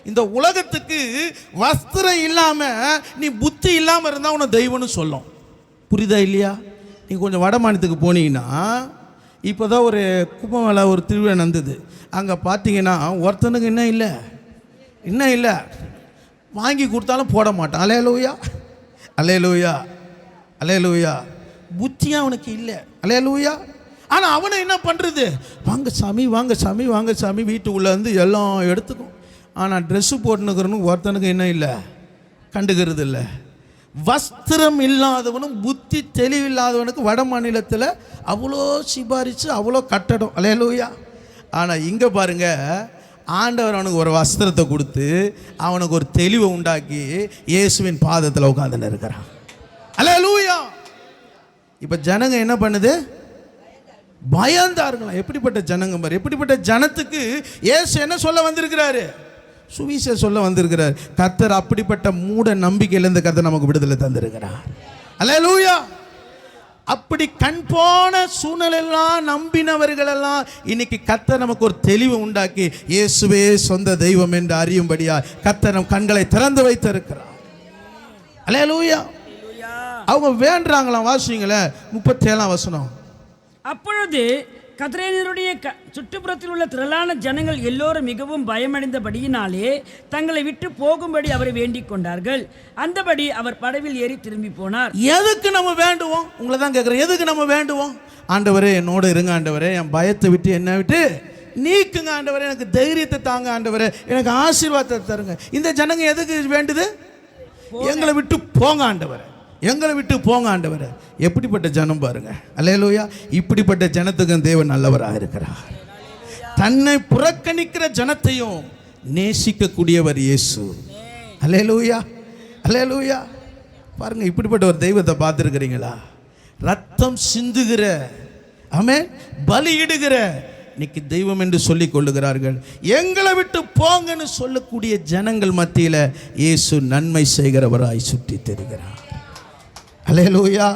இந்த உலகத்துக்கு வஸ்திரம் இல்லாம நீ புத்தி இல்லாம இருந்தா உன்னை தெய்வம்னு சொல்லும். புரியுதா இல்லையா? நீ கொஞ்சம் வட மாநிலத்துக்கு போனீங்கன்னா, இப்போதான் ஒரு கும்பமேளா ஒரு திருவிழா நடந்தது. அங்கே பார்த்தீங்கன்னா ஒருத்தனுக்கு இன்னும் இல்லை வாங்கி கொடுத்தாலும் போட மாட்டான். அல்லேலூயா. அல்லேலூயா. அல்லேலூயா. புத்தியாக அவனுக்கு இல்லை. அல்லேலூயா. ஆனால் அவனை என்ன பண்ணுறது? வாங்க சாமி வாங்க சாமி வாங்க சாமி வீட்டுக்குள்ளே வந்து எல்லாம் எடுத்துக்கும். ஆனால் ட்ரெஸ்ஸு போட்டுனுக்கிறனுக்கு ஒருத்தனுக்கு என்ன இல்லை, கண்டுக்கிறது இல்லை. வஸ்திரம் இல்லாதவனும் புத்தி தெளிவில்லாதவனுக்கு வட மாநிலத்தில் அவ்வளோ சிபாரிச்சு அவ்வளோ கட்டடம். அல்லேலூயா. ஆனால் இங்கே பாருங்க, ஆண்டவர் அவனுக்கு ஒரு வஸ்திரத்தை கொடுத்து அவனுக்கு ஒரு தெளிவை உண்டாக்கி இயேசுவின் பாதத்தில் உட்கார்ந்துன்னு இருக்கிறான். அல்லேலூயா. இப்போ ஜனங்க என்ன பண்ணுது? பயந்தார்களாம். எப்படிப்பட்ட ஜனங்க பாரு, எப்படிப்பட்ட ஜனத்துக்கு இயேசு என்ன சொல்ல வந்திருக்கிறாரு? சுவிசேஷம் சொல்ல வந்திருக்கிறார். கர்த்தர் அப்படிப்பட்ட மூட நம்பிக்கையிலிருந்து கர்த்தர் நமக்கு விடுதலை தந்திருக்கிறார். அல்லேலூயா. அப்படி கண் போன சூழ்நிலையெல்லாம் நம்பினவர்களெல்லாம் இன்னைக்கு கர்த்தர் நமக்கு ஒரு தெளிவு உண்டாக்கி இயேசுவே சொந்த தெய்வம் என்று அறியும்படியா கர்த்தர் நம் கண்களை திறந்து வைத்திருக்கிறார். அல்லேலூயா. அவங்க வேண்டாங்களாம். வாசிங்களேன் 37ஆம் வசனம். அப்பொழுது கத்ரேனருடைய சுற்றுப்புறத்தில் உள்ள திரளான ஜனங்கள் எல்லோரும் மிகவும் பயமடைந்தபடியினாலே தங்களை விட்டு போகும்படி அவரை வேண்டிக் கொண்டார்கள். அந்தபடி அவர் படவில் ஏறி திரும்பி போனார். எதுக்கு நம்ம வேண்டுவோம்? உங்களை தான் கேட்குறேன், எதுக்கு நம்ம வேண்டுவோம்? ஆண்டவரே என்னோட இருங்க ஆண்டவரே, என் பயத்தை விட்டு என்ன விட்டு நீக்குங்க ஆண்டவரே, எனக்கு தைரியத்தை தாங்க ஆண்டவரே, எனக்கு ஆசீர்வாதத்தை தருங்க. இந்த ஜனங்க எதுக்கு வேண்டுது? எங்களை விட்டு போங்க ஆண்டவரே, எங்களை விட்டு போங்க ஆண்டவரே. எப்படிப்பட்ட ஜனம் பாருங்க. அல்லேலூயா. இப்படிப்பட்ட ஜனத்துக்கு தேவன் நல்லவராக இருக்கிறார். தன்னை புறக்கணிக்கிற ஜனத்தையும் நேசிக்கக்கூடியவர் இயேசு. அல்லேலூயா. அல்லேலூயா. பாருங்க, இப்படிப்பட்ட ஒரு தெய்வத்தை பார்த்துருக்கிறீங்களா? ரத்தம் சிந்துகிற, ஆமென், பலியிடுகிற இன்னைக்கு தெய்வம் என்று சொல்லிக் கொள்ளுகிறார்கள். எங்களை விட்டு போங்கன்னு சொல்லக்கூடிய ஜனங்கள் மத்தியில் இயேசு நன்மை செய்கிறவராய் சுற்றி தெரிகிறார். அல்லேலூயா.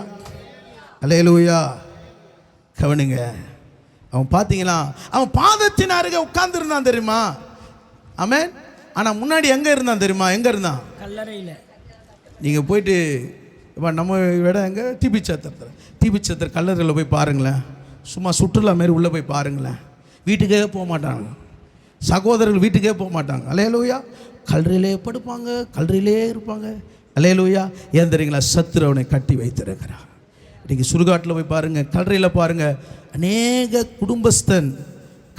அல்லேலூயா. கவனிங்க, அவன் பார்த்தீங்களா, அவன் பாதத்தின் அருகே உட்கார்ந்துருந்தான் தெரியுமா? ஆமென். ஆனால் முன்னாடி எங்கே இருந்தான் தெரியுமா? எங்கே இருந்தான்? கல்லறையில். நீங்கள் போயிட்டு இப்போ நம்ம இடம் எங்கே? டிபிச்சத்திர கல்லறையில் போய் பாருங்களேன். சும்மா சுற்றுலா மாரி உள்ளே போய் பாருங்களேன். வீட்டுக்கே போக மாட்டாங்க சகோதரர்கள், வீட்டுக்கே போக மாட்டாங்க. அல்லேலூயா. கல்லறையிலே படுப்பாங்க, கல்லறையிலே இருப்பாங்க. அல்லேலூயா. ஏன் தெரியுங்களா? சத்துரு அவனை கட்டி வைத்திருக்கிறார். இன்றைக்கி சுடுகாட்டில் போய் பாருங்கள், கல்லறையில் பாருங்கள், அநேக குடும்பஸ்தன்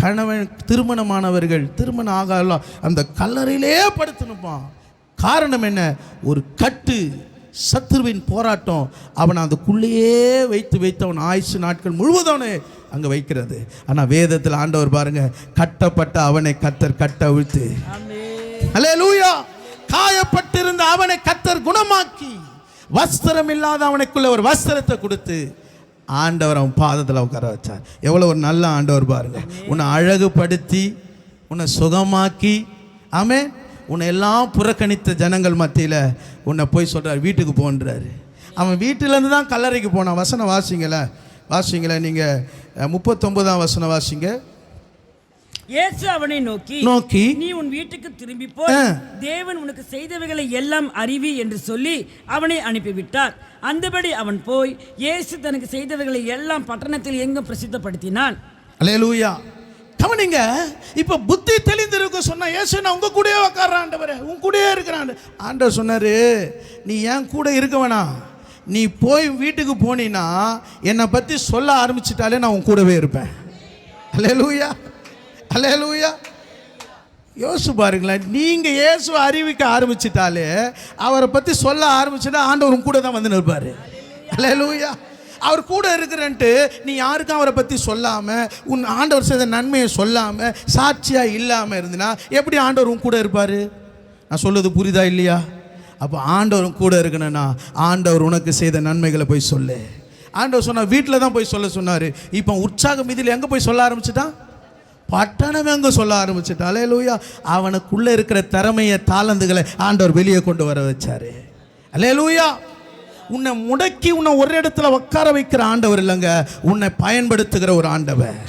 கணவன் திருமணமானவர்கள் திருமணம் ஆகலாம் அந்த கல்லறையிலே படுத்துனுப்பான். காரணம் என்ன? ஒரு கட்டு, சத்துருவின் போராட்டம் அவனை அதுக்குள்ளேயே வைத்து அவன் ஆயுசு நாட்கள் முழுவதும் அங்கே வைக்கிறது. ஆனால் வேதத்தில் ஆண்டவர் பாருங்க, கட்டப்பட்ட அவனை கர்த்தர் கட்ட அவிழ்த்து, அல்லேலூயா, காயப்பட்டிருந்த அவனை கர்த்தர் குணமாக்கி வஸ்திரம் இல்லாத அவனுக்குள்ள ஒரு வஸ்திரத்தை கொடுத்து ஆண்டவர் அவன் பாதத்தில் உட்கார வச்சார். எவ்வளோ ஒரு நல்ல ஆண்டவர் பாருங்க. உன்னை அழகுபடுத்தி உன்னை சுகமாக்கி, ஆமென், உன்னை எல்லாம் புறக்கணித்த ஜனங்கள் மத்தியில் உன்னை போய் சொல்கிறார் வீட்டுக்கு போன்றாரு. அவன் வீட்டிலேருந்து தான் கல்லறைக்கு போனான். வசனம் வாசிங்களேன் நீங்கள் 39ஆம் வசனம் வாசிங்க. இயேசு அவனை நோக்கி நீ உன் வீட்டுக்கு திரும்பி போய் தேவன் உனக்கு செய்தவைகளை எல்லாம் அறிவி என்று சொல்லி அவனை அனுப்பிவிட்டார். அந்தபடி அவன் போய் இயேசு தனக்கு செய்தவைகளை எல்லாம் பட்டணத்தில் எங்கும் பிரசித்தப்படுத்தினான். அல்லேலூயா. கவனிங்க, இப்ப புத்தி தெளிந்திருக்க சொன்ன இயேசு, நான் உங்க கூடயே உட்கார்றேன் ஆண்டவரே, உன் கூடயே இருக்கிறான். ஆண்டவர் சொன்னாரு, நீ என் கூட இருக்க வேணாம், நீ போய் வீட்டுக்கு போனீன்னா என்னை பற்றி சொல்ல ஆரம்பிச்சிட்டாலே நான் உன் கூடவே இருப்பேன். அல்லேலூயா. அல்லேலூயா. யோசிச்சு பாருங்களேன், நீங்கள் இயேசுவை அறிவிக்க ஆரம்பிச்சிட்டாலே, அவரை பற்றி சொல்ல ஆரம்பிச்சுட்டா ஆண்டவர் கூட தான் வந்து நிற்பார். அல்லேலூயா. அவர் கூட இருக்கிறன்ட்டு நீ யாருக்கும் அவரை பற்றி சொல்லாமல், உன் ஆண்டவர் செய்த நன்மையை சொல்லாமல், சாட்சியாக இல்லாமல் இருந்தினா எப்படி ஆண்டவர் உன் கூட இருப்பார்? நான் சொல்லுறது புரியுதா இல்லையா? அப்போ ஆண்டவர் கூட இருக்கணும்னா ஆண்டவர் உனக்கு செய்த நன்மைகளை போய் சொல்லு. ஆண்டவர் சொன்னார் வீட்டில் தான் போய் சொல்ல சொன்னார். இப்போ உற்சாகம் இதில் எங்கே போய் சொல்ல ஆரம்பிச்சிட்டான்? பட்டணம் எங்கே சொல்ல ஆரம்பிச்சிட்டான். அல்லேலூயா. அவனுக்குள்ளே இருக்கிற திறமையை, தாளந்துகளை ஆண்டவர் வெளியே கொண்டு வர வச்சார். அல்லேலூயா. உன்னை முடக்கி உன்னை ஒரு இடத்துல உட்கார வைக்கிற ஆண்டவர் இல்லைங்க, உன்னை பயன்படுத்துகிற ஒரு ஆண்டவர்.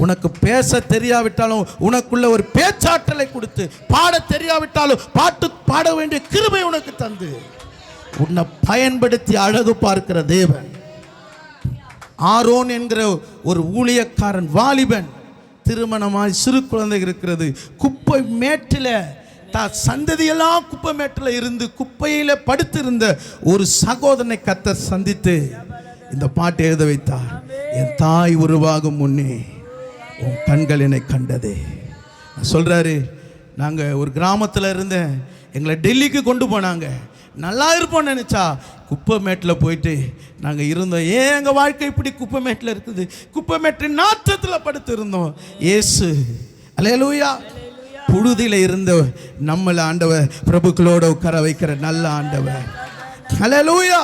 உனக்கு பேச தெரியாவிட்டாலும் உனக்குள்ள ஒரு பேச்சாற்றலை கொடுத்து, பாட தெரியாவிட்டாலும் பாட்டு பாட வேண்டிய கிருபை உனக்கு தந்து உன்னை பயன்படுத்தி அழகு பார்க்கிற தேவன். ஆரோன் என்கிற ஒரு ஊழியக்காரன் வாலிபன், திருமணமாய் சிறு குழந்தை இருக்கிறது, குப்பை மேட்டில் சந்ததியெல்லாம் குப்பை மேட்டில் இருந்து குப்பையில் படுத்திருந்த ஒரு சகோதரனை கர்த்தர் சந்தித்து இந்த பாட்டை எழுத வைத்தார். என் தாய் உருவாகும் முன்னே உன் கண்கள் என்னை கண்டதே. சொல்கிறாரு, நாங்கள் ஒரு கிராமத்தில் இருந்தேன், எங்களை டெல்லிக்கு கொண்டு போனாங்க. நல்லா இருப்போம்னு நினச்சா குப்பைமேட்டில் போயிட்டு நாங்கள் இருந்தோம். ஏன் எங்கள் வாழ்க்கை இப்படி குப்பைமேட்டில் இருக்குது? குப்பைமேட்டின் நாற்றத்தில் படுத்து இருந்தோம். இயேசு அல்லேலூயா புழுதியில் இருந்த நம்மளை ஆண்டவர் பிரபுக்களோட உட்கார வைக்கிற நல்ல ஆண்டவர். அல்லேலூயா.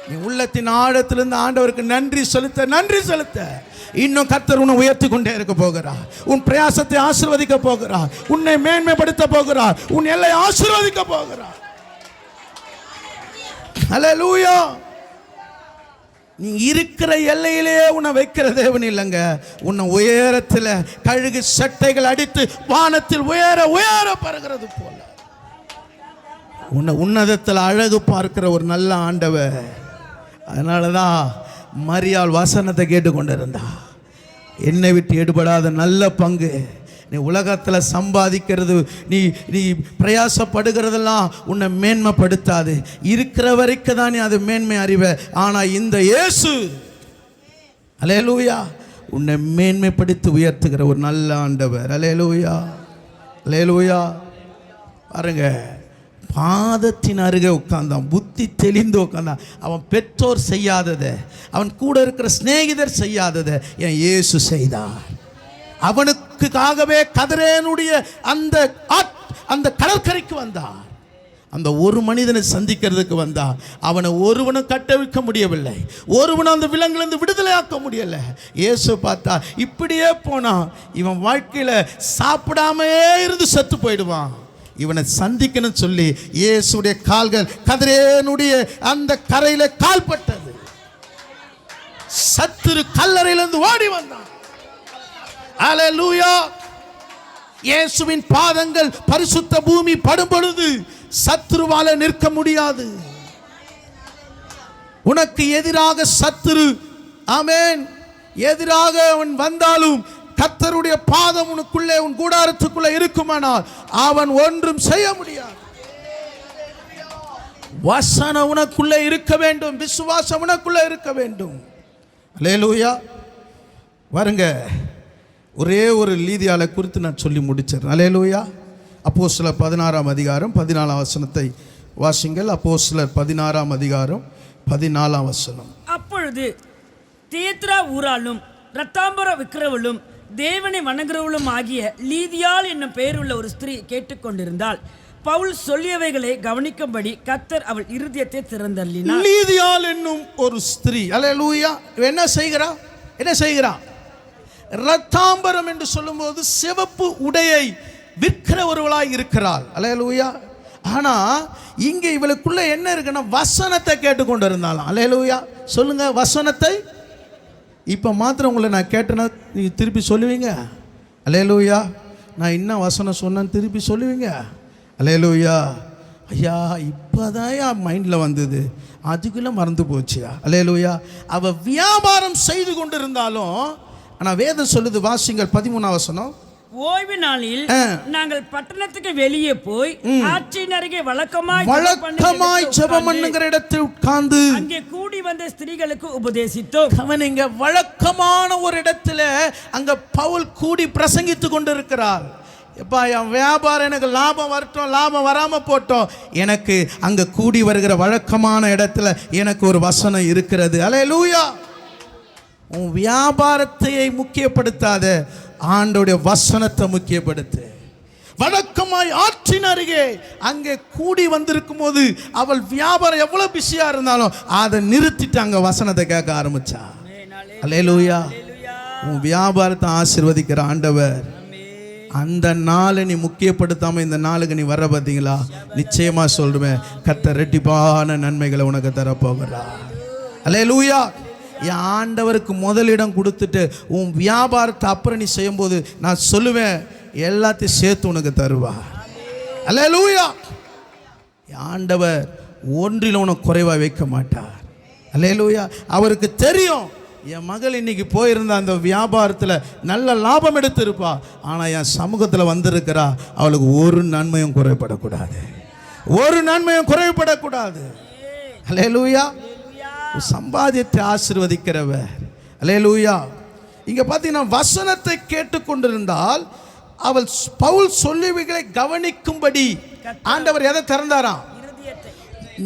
நீ உள்ளத்தின் ஆழத்திலிருந்து ஆண்டவருக்கு நன்றி செலுத்த இன்னும் கர்த்தர் உன்னை உயர்த்தி கொண்டே இருக்க போகிறார். உன் பிரயாசத்தை ஆசீர்வதிக்க போகிறார். உன்னை மேன்மைப்படுத்த போகிறார். உன் எல்லை ஆசீர்வதிக்க போகிறார். அல்லேலூயா. நீ இருக்கிற எல்லையிலேயே உன்னை வைக்கிற தேவன் இல்லைங்க. உன்னை உயரத்தில் கழுகு சட்டைகள் அடித்து வானத்தில் உயர உயர பறக்கிறது போல உன்னை உன்னதத்தில் அழகு பார்க்கிற ஒரு நல்ல ஆண்டவர். அதனால தான் மரியாள் வசனத்தை கேட்டுக்கொண்டிருந்தா. என்னை விட்டு எடுபடாத நல்ல பங்கு. நீ உலகத்தில் சம்பாதிக்கிறது, நீ பிரயாசப்படுகிறதெல்லாம் உன்னை மேன்மைப்படுத்தாது. இருக்கிற வரைக்கும் தான் நீ அது மேன்மை அறிவ. ஆனால் இந்த இயேசு அல்லேலூயா உன்னை மேன்மைப்படுத்தி உயர்த்துகிற ஒரு நல்ல ஆண்டவர். அல்லேலூயா அல்லேலூயா. பாருங்க, பாதத்தின் அருகே உட்கார்ந்தான், புத்தி தெளிந்து உட்கார்ந்தான். அவன் பெற்றோர் செய்யாததை, அவன் கூட இருக்கிற சிநேகிதர் செய்யாததை என் இயேசு செய்தார். அவனுக்காகவே கதிரேனுடைய அந்த கடற்கரைக்கு வந்தார். அந்த ஒரு மனிதனை சந்திக்கிறதுக்கு வந்தார். அவனை ஒருவனும் கட்டவிழ்க்க முடியவில்லை. ஒருவனும் அந்த விலங்கிலிருந்து விடுதலையாக்க முடியலை. இயேசு பார்த்தா இப்படியே போனான், இவன் வாழ்க்கையில் சாப்பிடாமே இருந்து செத்து போயிடுவான். இவனை சந்திக்கணும்னு சொல்லி இயேசுடைய கால்கள் கதிரேனுடைய அந்த கரையில கால்பட்டது. சத்துரு கல்லறையிலிருந்து ஓடி வந்தான். அல்லேலூயா. இயேசுவின் பாதங்கள் பரிசுத்த பூமி படும் பொழுது சத்துருவால நிற்க முடியாது. உனக்கு எதிராக சத்துரு ஆமென் எதிராக அவன் வந்தாலும் கர்த்தருடைய பாதம் உனக்குள்ளே உன் கூடாரத்துக்குள்ளே இருக்குமானால் அவன் ஒன்றும் செய்ய முடியாது. வசனம் உனக்குள்ளே இருக்க வேண்டும். விசுவாசம் உனக்குள்ளே இருக்க வேண்டும். அல்லேலூயா. வருங்க, ஒரே ஒரு லீதியாளை குறித்து நான் சொல்லி முடிச்சிடுறேன். அல்லேலூயா. அப்போஸ்தலர் 16ஆம் அதிகாரம் 14ஆம் வசனத்தை வாசிங்கள். அப்போஸ்தலர் 16ஆம் அதிகாரம் 14ஆம் வசனம். அப்பொழுது தியத்ரா ஊராலும் இரத்தாம்பர விக்கிரவளும் தேவனை வணங்குறவளும் ஆகிய லீதியாள் என்னும் பெயருள்ள ஒரு ஸ்திரீ கேட்டுக்கொண்டிருந்தாள். பவுல் சொல்லியவைகளை கவனிக்கும்படி கர்த்தர் அவள் இருதயத்தை திறந்தள்ளினார். லீதியாள் என்னும் ஒரு ஸ்திரீ அல்லேலூயா என்ன செய்கிறா? இரத்தாம்பரம் என்று சொல்லும்போது சிவப்பு உடையை விற்கிற ஒருவளாய் இருக்கிறாள். அல்லேலூயா. ஆனா இங்க இவளுக்குள்ள என்ன இருக்குன்னா வசனத்தை கேட்டுக்கொண்டு இருந்தாலும். அல்லேலூயா. சொல்லுங்க, வசனத்தை. இப்போ மாத்திரம் உங்களை நான் கேட்டேன்னா நீங்கள் திருப்பி சொல்லுவீங்க. அல்லேலூயா. நான் இன்னும் வசனம் சொன்னேன்னு திருப்பி சொல்லுவீங்க. அல்லேலூயா. ஐயா இப்போதான் என் மைண்டில் வந்தது, அதுக்குள்ளே மறந்து போச்சியா. அல்லேலூயா. அவள் வியாபாரம் செய்து கொண்டு இருந்தாலும் ஆனால் வேதம் சொல்லுது, வாசிங்கள் 13ஆம் வசனம். ஓய்வு நாளில் நாங்கள் பட்டணத்துக்கு வெளியே போய் ஆற்றின் அருகே வழக்கமாய் ஜெபம் பண்ணுகிற இடத்தில் உட்கார்ந்து அங்கே கூடி வந்த ஸ்திரீகளுக்கு உபதேசித்தோம். அவன் இங்க வழக்கமான ஒரு இடத்துல அங்க பவுல் கூடி பிரசங்கித்து கொண்டிருக்கிறார். எப்பா என் வியாபாரம் எனக்கு லாபம் வரட்டும், லாபம் வராமல் போட்டோம், எனக்கு அங்கே கூடி வருகிற வழக்கமான இடத்துல எனக்கு ஒரு வசனம் இருக்கிறது. அல்லேலூயா. உன் வியாபாரத்தை முக்கியப்படுத்தாத, ஆண்டோடைய வசனத்தை முக்கியப்படுத்து. வழக்கமாய் ஆற்றின் அருகே அங்கே கூடி வந்திருக்கும் போது அவள் வியாபாரம் எவ்வளவு பிஸியா இருந்தாலும் அதை நிறுத்திட்டு அங்க வசனத்தை கேட்க ஆரம்பிச்சா. அல்லேலூயா. உன் வியாபாரத்தை ஆசீர்வதிக்கிற ஆண்டவர். அந்த நாளை நீ முக்கியப்படுத்தாம இந்த நாளுக்கு நீ வர பார்த்தீங்களா, நிச்சயமா சொல்றேன், கர்த்தர் ரெட்டிப்பான நன்மைகளை உனக்கு தரப்போகிறார். அல்லேலூயா. என் ஆண்டவருக்கு முதலிடம் கொடுத்துட்டு உன் வியாபாரத்தை அப்புறம் நீ செய்யும்போது நான் சொல்லுவேன் எல்லாத்தையும் சேர்த்து உனக்கு தருவார். அல்லேலூயா. ஆண்டவர் ஒன்றில் உனக்கு குறைவாக வைக்க மாட்டார். அல்லேலூயா. அவருக்கு தெரியும் என் மகள் இன்னைக்கு போயிருந்த அந்த வியாபாரத்தில் நல்ல லாபம் எடுத்திருப்பா, ஆனால் என் சமூகத்தில் வந்திருக்கிறா, அவளுக்கு ஒரு நன்மையும் குறைபடக்கூடாது, ஒரு நன்மையும் குறைபடக்கூடாது. அல்லேலூயா. சம்பாதியத்தை ஆசீர்வதிக்கிறவர். அல்லேலூயா. இங்க பார்த்தீங்கன்னா வசனத்தை கேட்டுக்கொண்டிருந்தால் அவள் பவுல் சொல்லியவைகளை கவனிக்கும்படி ஆண்டவர் எதை திறந்தாராம்?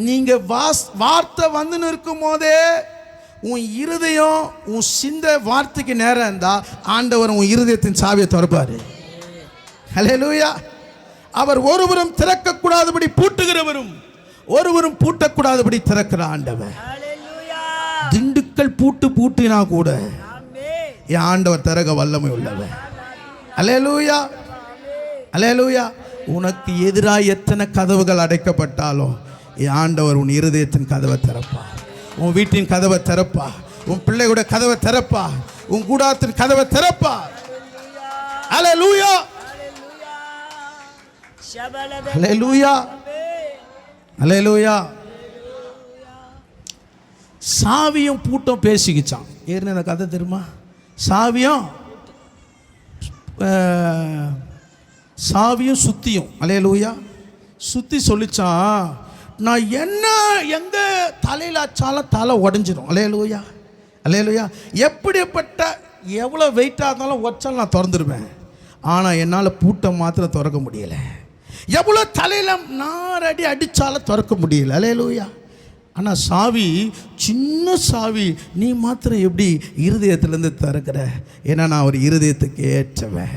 நீங்க வார்த்தை வந்து நிற்கும் போதே உன் இருதயம் உன் சிந்த வார்த்தைக்கு நேரம் இருந்தா ஆண்டவர் உன் இருதயத்தின் சாவியை திறப்பாரு. ஹல்லேலூயா. அவர் ஒருவரும் திறக்கக்கூடாதபடி பூட்டுகிறவரும் ஒருவரும் பூட்டக்கூடாதபடி திறக்கிற ஆண்டவர். திண்டுக்கல் பூட்டினா கூட என் ஆண்டவர் திறக்க வல்லமை உள்ளவர். ஹல்லேலூயா, ஹல்லேலூயா. உனக்கு எதிராக எத்தனை கதவுகள் அடைக்கப்பட்டாலும் என் ஆண்டவர் உன் இருதயத்தின் கதவை திறப்பா, உன் வீட்டின் கதவை திறப்பா, உன் பிள்ளையோட கதவை திறப்பா, உன் கூடாரத்தின் கதவை திறப்பா. ஹல்லேலூயா, ஹல்லேலூயா, ஹல்லேலூயா. சாவியும் பூட்டும் பேசிக்கிச்சான். ஏற்கனவே கதை தெரியுமா? சாவியும் சுத்தியும். ஹல்லேலூயா. சுத்தி சொல்லிச்சான், நான் என்ன எங்க தலையில் அச்சாலும் தலை உடஞ்சிடும். ஹல்லேலூயா, ஹல்லேலூயா. எப்படிப்பட்ட எவ்வளோ வெயிட்டாக இருந்தாலும் ஒச்சாலும் நான் திறந்துடுவேன். ஆனால் என்னால் பூட்டை மாத்திரம் திறக்க முடியலை. எவ்வளோ தலையில் 4 அடி அடித்தாலும் திறக்க முடியல. ஹல்லேலூயா. ஆனால் சாவி, சின்ன சாவி, நீ மாத்திரம் எப்படி இருதயத்திலேருந்து திறக்கிற? ஏன்னா நான் ஒரு இருதயத்துக்கு ஏற்றவன்.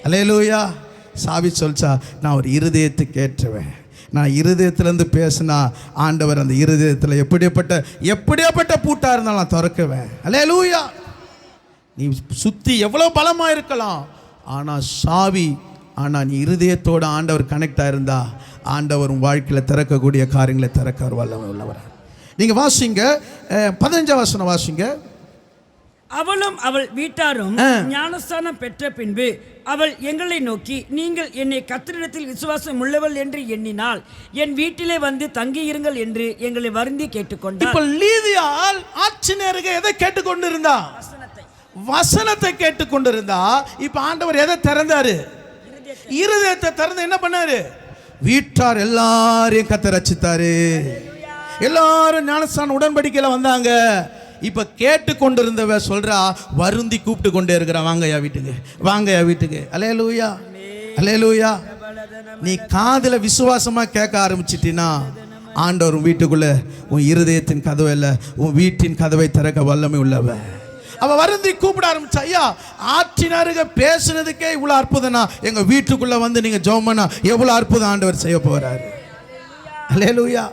ஹல்லேலூயா. சாவி சொல்லிச்சா, நான் ஒரு இருதயத்துக்கு ஏற்றவன். நான் இருதயத்திலேருந்து பேசினா ஆண்டவர் அந்த இருதயத்தில் எப்படியாப்பட்ட பூட்டாக இருந்தாலும் நான் திறக்குவேன். ஹல்லேலூயா. நீ சுற்றி எவ்வளோ பலமாக இருக்கலாம், ஆனால் சாவி, ஆனால் நீ இருதயத்தோட ஆண்டவர் கனெக்டாக இருந்தா ஆண்டவர் உன் வாழ்க்கையில் திறக்கக்கூடிய காரியங்களை திறக்க வல்லமை உள்ளவர். நீங்கள் வாசிங்க 15ஆம் வசனம் வாசிங்க. அவளும் அவள் வீட்டாரும் ஞானஸ்தானம் பெற்ற பின்பு அவள் எங்களை நோக்கி, நீங்கள் என்னை கர்த்தரிடத்தில் விசுவாசம் உள்ளவள் என்று எண்ணினால் என் வீட்டிலே வந்து தங்கியிருங்கள் என்று எங்களை வருந்தி கேட்டுக்கொண்டார். இப்போ லீதியாள் ஆச்சரியருக்கு எதை கேட்டுக்கொண்டிருந்தா? வசனத்தை கேட்டுக்கொண்டிருந்தா. இப்போ ஆண்டவர் எதை திறந்தாரு? இருதயத்தை திறந்து என்ன பண்ணாரு? வீட்டார் எல்லாரையும் கர்த்தர் ரட்சித்தாரு. எல்லாரும் ஞானஸ்தான உடன்படிக்கையில வந்தாங்க. இப்ப கேட்டுக்கொண்டிருந்தவ சொல்றா, வருந்தி கூப்பிட்டு கொண்டே இருக்கிறான், வாங்கயா வீட்டுக்கு, வாங்கயா வீட்டுக்கு. அல்லேலூயா, அல்லேலூயா. நீ காதுல விசுவாசமா கேட்க ஆரம்பிச்சிட்டினா ஆண்டவர் உன் வீட்டுக்குள்ள உன் இருதயத்தின் கதவை இல்லை, உன் வீட்டின் கதவை திறக்க வல்லமை உள்ளவ. அவ வருந்தி கூப்பிட ஆரம்பிச்சா, ஐயா ஆற்றினாருங்க பேசுனதுக்கே இவ்வளவு அற்புதம்னா எங்க வீட்டுக்குள்ள வந்து நீங்க ஜெபம் பண்ணா எவ்வளவு அற்புதம் ஆண்டவர் செய்ய போறாரு. அல்லேலூயா.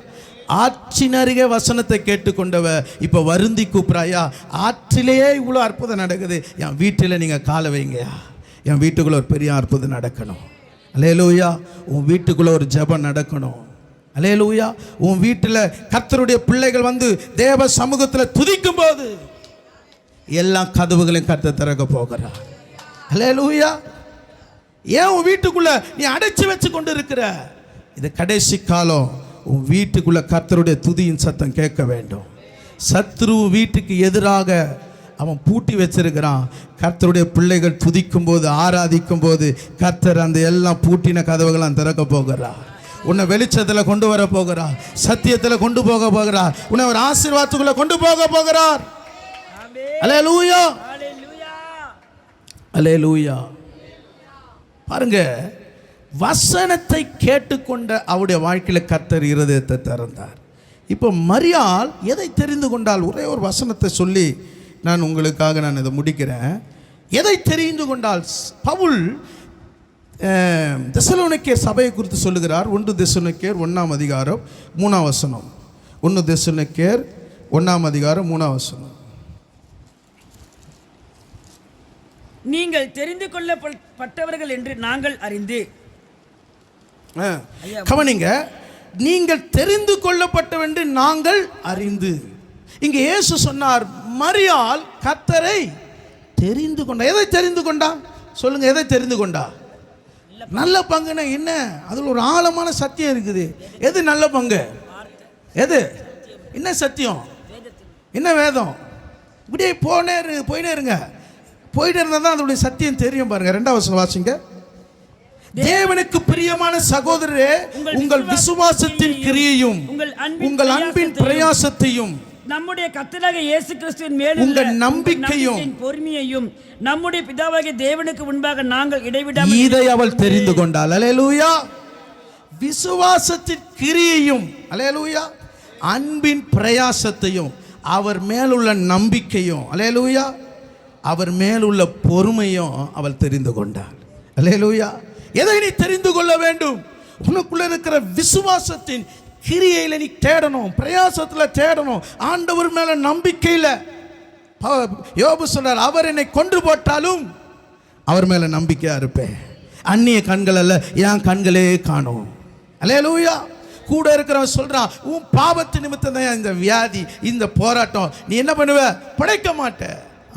ஆற்றினருகே வசனத்தை கேட்டுக்கொண்டவ இப்ப வருந்தி கூப்பிடாயா, ஆற்றிலேயே இவ்வளோ அற்புதம் நடக்குது, என் வீட்டில் நீங்க காலை வைங்கயா, என் வீட்டுக்குள்ள ஒரு பெரிய அற்புதம் நடக்கணும். அல்லேலூயா. உன் வீட்டுக்குள்ள ஒரு ஜெபம் நடக்கணும். அல்லேலூயா. உன் வீட்டில் கர்த்தருடைய பிள்ளைகள் வந்து தேவ சமூகத்தில் துதிக்கும் போது எல்லா கதவுகளையும் கர்த்தர் திறக்க போகிறார். அல்லேலூயா. ஏன் உன் வீட்டுக்குள்ள நீ அடைச்சு வச்சு கொண்டு இருக்கிற? இது கடைசி காலம். உன் வீட்டுக்குள்ள கர்த்தருடைய துதியின் சத்தம் கேட்க வேண்டும். சத்ரு வீட்டுக்கு எதிராக அவன் பூட்டி வச்சிருக்கிறான். கர்த்தருடைய பிள்ளைகள் துதிக்கும் போது, ஆராதிக்கும் போது கர்த்தர் அந்த எல்லாம் பூட்டின கதவுகளாம் திறக்க போகிறார். உன்னை வெளிச்சத்தில் கொண்டு வர போகிறார், சத்தியத்தில் கொண்டு போக போகிறார், உன்னை ஒரு ஆசீர்வாதத்துக்குள்ள கொண்டு போக போகிறார். அல்லேலூயா, அல்லேலூயா. பாருங்க, வசனத்தை கேட்டுக்கொண்ட அவருடைய வாழ்க்கையில் கர்த்தர் இருதயத்தை திறந்தார். இப்போ மரியாள் எதை தெரிந்து கொண்டால்? ஒரே ஒரு வசனத்தை சொல்லி நான் உங்களுக்காக நான் இதை முடிக்கிறேன். எதை தெரிந்து கொண்டால்? பவுல் தெசலோனிக்கேயர் சபையை குறித்து சொல்லுகிறார். 1 தெசலோனிக்கேயர் 1ஆம் அதிகாரம் 3ஆம் வசனம். 1 தெசலோனிக்கேயர் 1ஆம் அதிகாரம் 3ஆம் வசனம். நீங்கள் தெரிந்து கொள்ளப்பட்டவர்கள் என்று நாங்கள் அறிந்து. கவனிங்க, நீங்கள் தெரிந்து கொள்ளப்பட்டவென்று நாங்கள் அறிந்து. இங்கே இயேசு சொன்னார், மரியாள் கர்த்தரை தெரிந்து கொண்டா. எதை தெரிந்து கொண்டா சொல்லுங்க? எதை தெரிந்து கொண்டா? நல்ல பங்குனா என்ன? அதில் ஒரு ஆழமான சத்தியம் இருக்குது. எது நல்ல பங்கு? எது? என்ன சத்தியம்? என்ன வேதம்? இப்படியே போயினே இருங்க. போயிட்டு இருந்தால் தான் அதோடைய சத்தியம் தெரியும். பாருங்க 2ஆம் வசனம் வாசிங்க. தேவனுக்கு பிரியமான சகோதரரே, உங்கள் விசுவாசத்தின் கிரியையும் உங்கள் அன்பின் பிரயாசத்தையும் நம்முடைய கர்த்தராகிய இயேசு கிறிஸ்துவின் மேல் உங்கள் நம்பிக்கையும் பொறுமையையும் நம்முடைய பிதாவாகிய தேவனுக்கு முன்பாக நாங்கள் இடைவிடாமல் இதை அவள் தெரிந்து கொண்டாள். அல்லேலூயா. விசுவாசத்தின் கிரியையும், அல்லேலூயா, அன்பின் பிரயாசத்தையும், அவர் மேலுள்ள நம்பிக்கையும், அல்லேலூயா, அவர் மேலுள்ள பொறுமையும் அவள் தெரிந்து கொண்டாள். அல்லேலூயா. எதை நீ தெரிந்து கொள்ள வேண்டும்? உனக்குள்ள இருக்கிற விசுவாசத்தின் கிரியையில் நீ தேடணும், பிரயாசத்தில் தேடணும், ஆண்டவர் மேல நம்பிக்கையில். யோபு சொல்றார், அவர் என்னை கொன்று போட்டாலும் அவர் மேல நம்பிக்கையா இருப்பேன். அந்நிய கண்கள் அல்ல, என் கண்களே காணும். அல்லேலூயா. கூட இருக்கிறவன் சொல்றான், உன் பாவத்து நிமித்தம் தான் இந்த வியாதி, இந்த போராட்டம். நீ என்ன பண்ணுவ? படைக்க மாட்ட.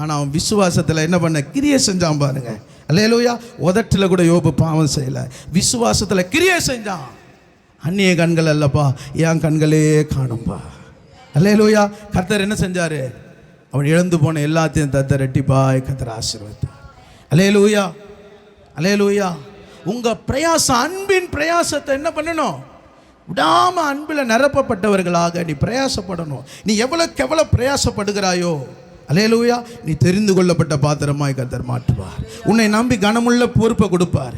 ஆனா அவன் விசுவாசத்துல என்ன பண்ண? கிரியை செஞ்சான் பாருங்க. அல்லேலூயா. உதட்டில் கூட யோபு பாவம் செய்யல, விசுவாசத்துல கிரியை செஞ்சான். அந்நிய கண்கள் அல்லப்பா, என் கண்களே காணும்பா. அல்லேலூயா. கர்த்தர் என்ன செஞ்சாரு? அவன் இழந்து போன எல்லாத்தையும் தத்த ரெட்டிப்பாய் கர்த்தர் ஆசீர்வதித்தார். அல்லேலூயா. அல்லேலூயா. உங்க பிரயாசம், அன்பின் பிரயாசத்தை என்ன பண்ணணும்? விடாம அன்பில் நிரப்பப்பட்டவர்களாக நீ பிரயாசப்படணும். நீ எவ்வளவுக்கு எவ்வளவு பிரயாசப்படுகிறாயோ, அல்லேலூயா, நீ தெரிந்து கொள்ளப்பட்ட பாத்திரமாய் கர்த்தர் மாற்றுவார். உன்னை நம்பி கனமுள்ள பொறுப்பை கொடுப்பார்.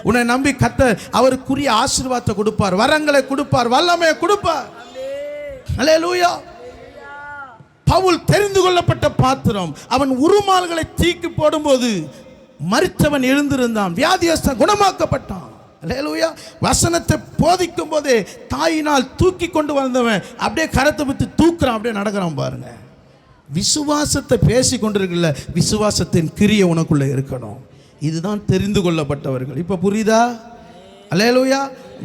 உன்னை நம்பி கர்த்தர் அவருக்குரிய ஆசீர்வாதத்தை கொடுப்பார், வரங்களை கொடுப்பார், வல்லமையை கொடுப்பார். அல்லேலூயா. பவுல் தெரிந்து கொள்ளப்பட்ட பாத்திரம். அவன் உருமால்களை தீக்கி போடும்போது மரித்தவன் எழுந்திருந்தான், வியாதியஸ்தன் குணமாக்கப்பட்டான். அல்லேலூயா. வசனத்தை போதிக்கும் போதே தாயினால் தூக்கி கொண்டு வந்தவன் அப்படியே கரத்தை விட்டு தூக்குறான், அப்படியே நடக்கிறான் பாருங்க. விசுவாசத்தை பேசி கொண்டிருக்கல, விசுவாசத்தின் கிரியை உனக்குள்ள இருக்கணும். இதுதான் தெரிந்து கொள்ளப்பட்டவர்கள். இப்ப புரியுதா? அல்லேலூயா.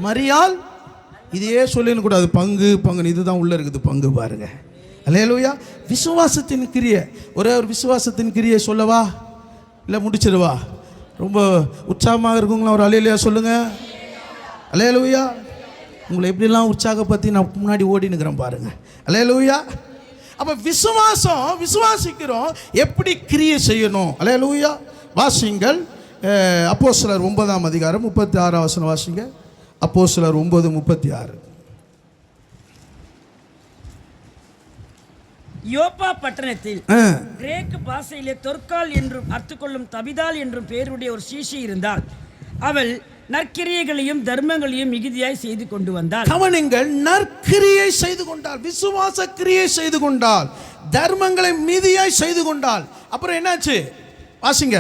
மரியாள் இதையே சொல்லின்னு கூடாது, பங்கு பங்கு, இதுதான் உள்ள இருக்குது பங்கு பாருங்க. அல்லேலூயா. விசுவாசத்தின் கிரியை. ஒரே ஒரு விசுவாசத்தின் கிரியை சொல்லவா, இல்லை முடிச்சிருவா? ரொம்ப உற்சாகமாக இருக்குங்களா? ஒரு அல்லேலூயா சொல்லுங்க. அல்லேலூயா. உங்களை எப்படிலாம் உற்சாகப்படுத்தி நான் முன்னாடி ஓடினுக்கிறேன் பாருங்க. அல்லேலூயா. அப்ப விசுவாசம், விசுவாசிக்கிறோம், எப்படி கிரியை செய்யணும்? அல்லேலூயா. வாசிங்கள் அப்போஸ்தலர் 9ஆம் அதிகாரம் 36ஆம் வசனம் வாசிங்க. அப்போஸ்தலர் 9:36. யோப்பா பட்டணத்தில் கிரேக்கு பாஷையிலே தொற்கால் என்றும் அர்த்தம் தபிதால் என்றும் பெயருடைய ஒரு சீஷி இருந்தால், அவள் நற்கிரியைகளையும் தர்மங்களையும் மிகுதியாய் செய்து கொண்டு வந்தாள். கவனிங்கள், நற்கிரியை செய்து கொண்டாள், விசுவாச கிரியை செய்து கொண்டாள், தர்மங்களை மிகுதியாய் செய்து கொண்டாள். அப்புறம் என்னாச்சு வாசிங்க.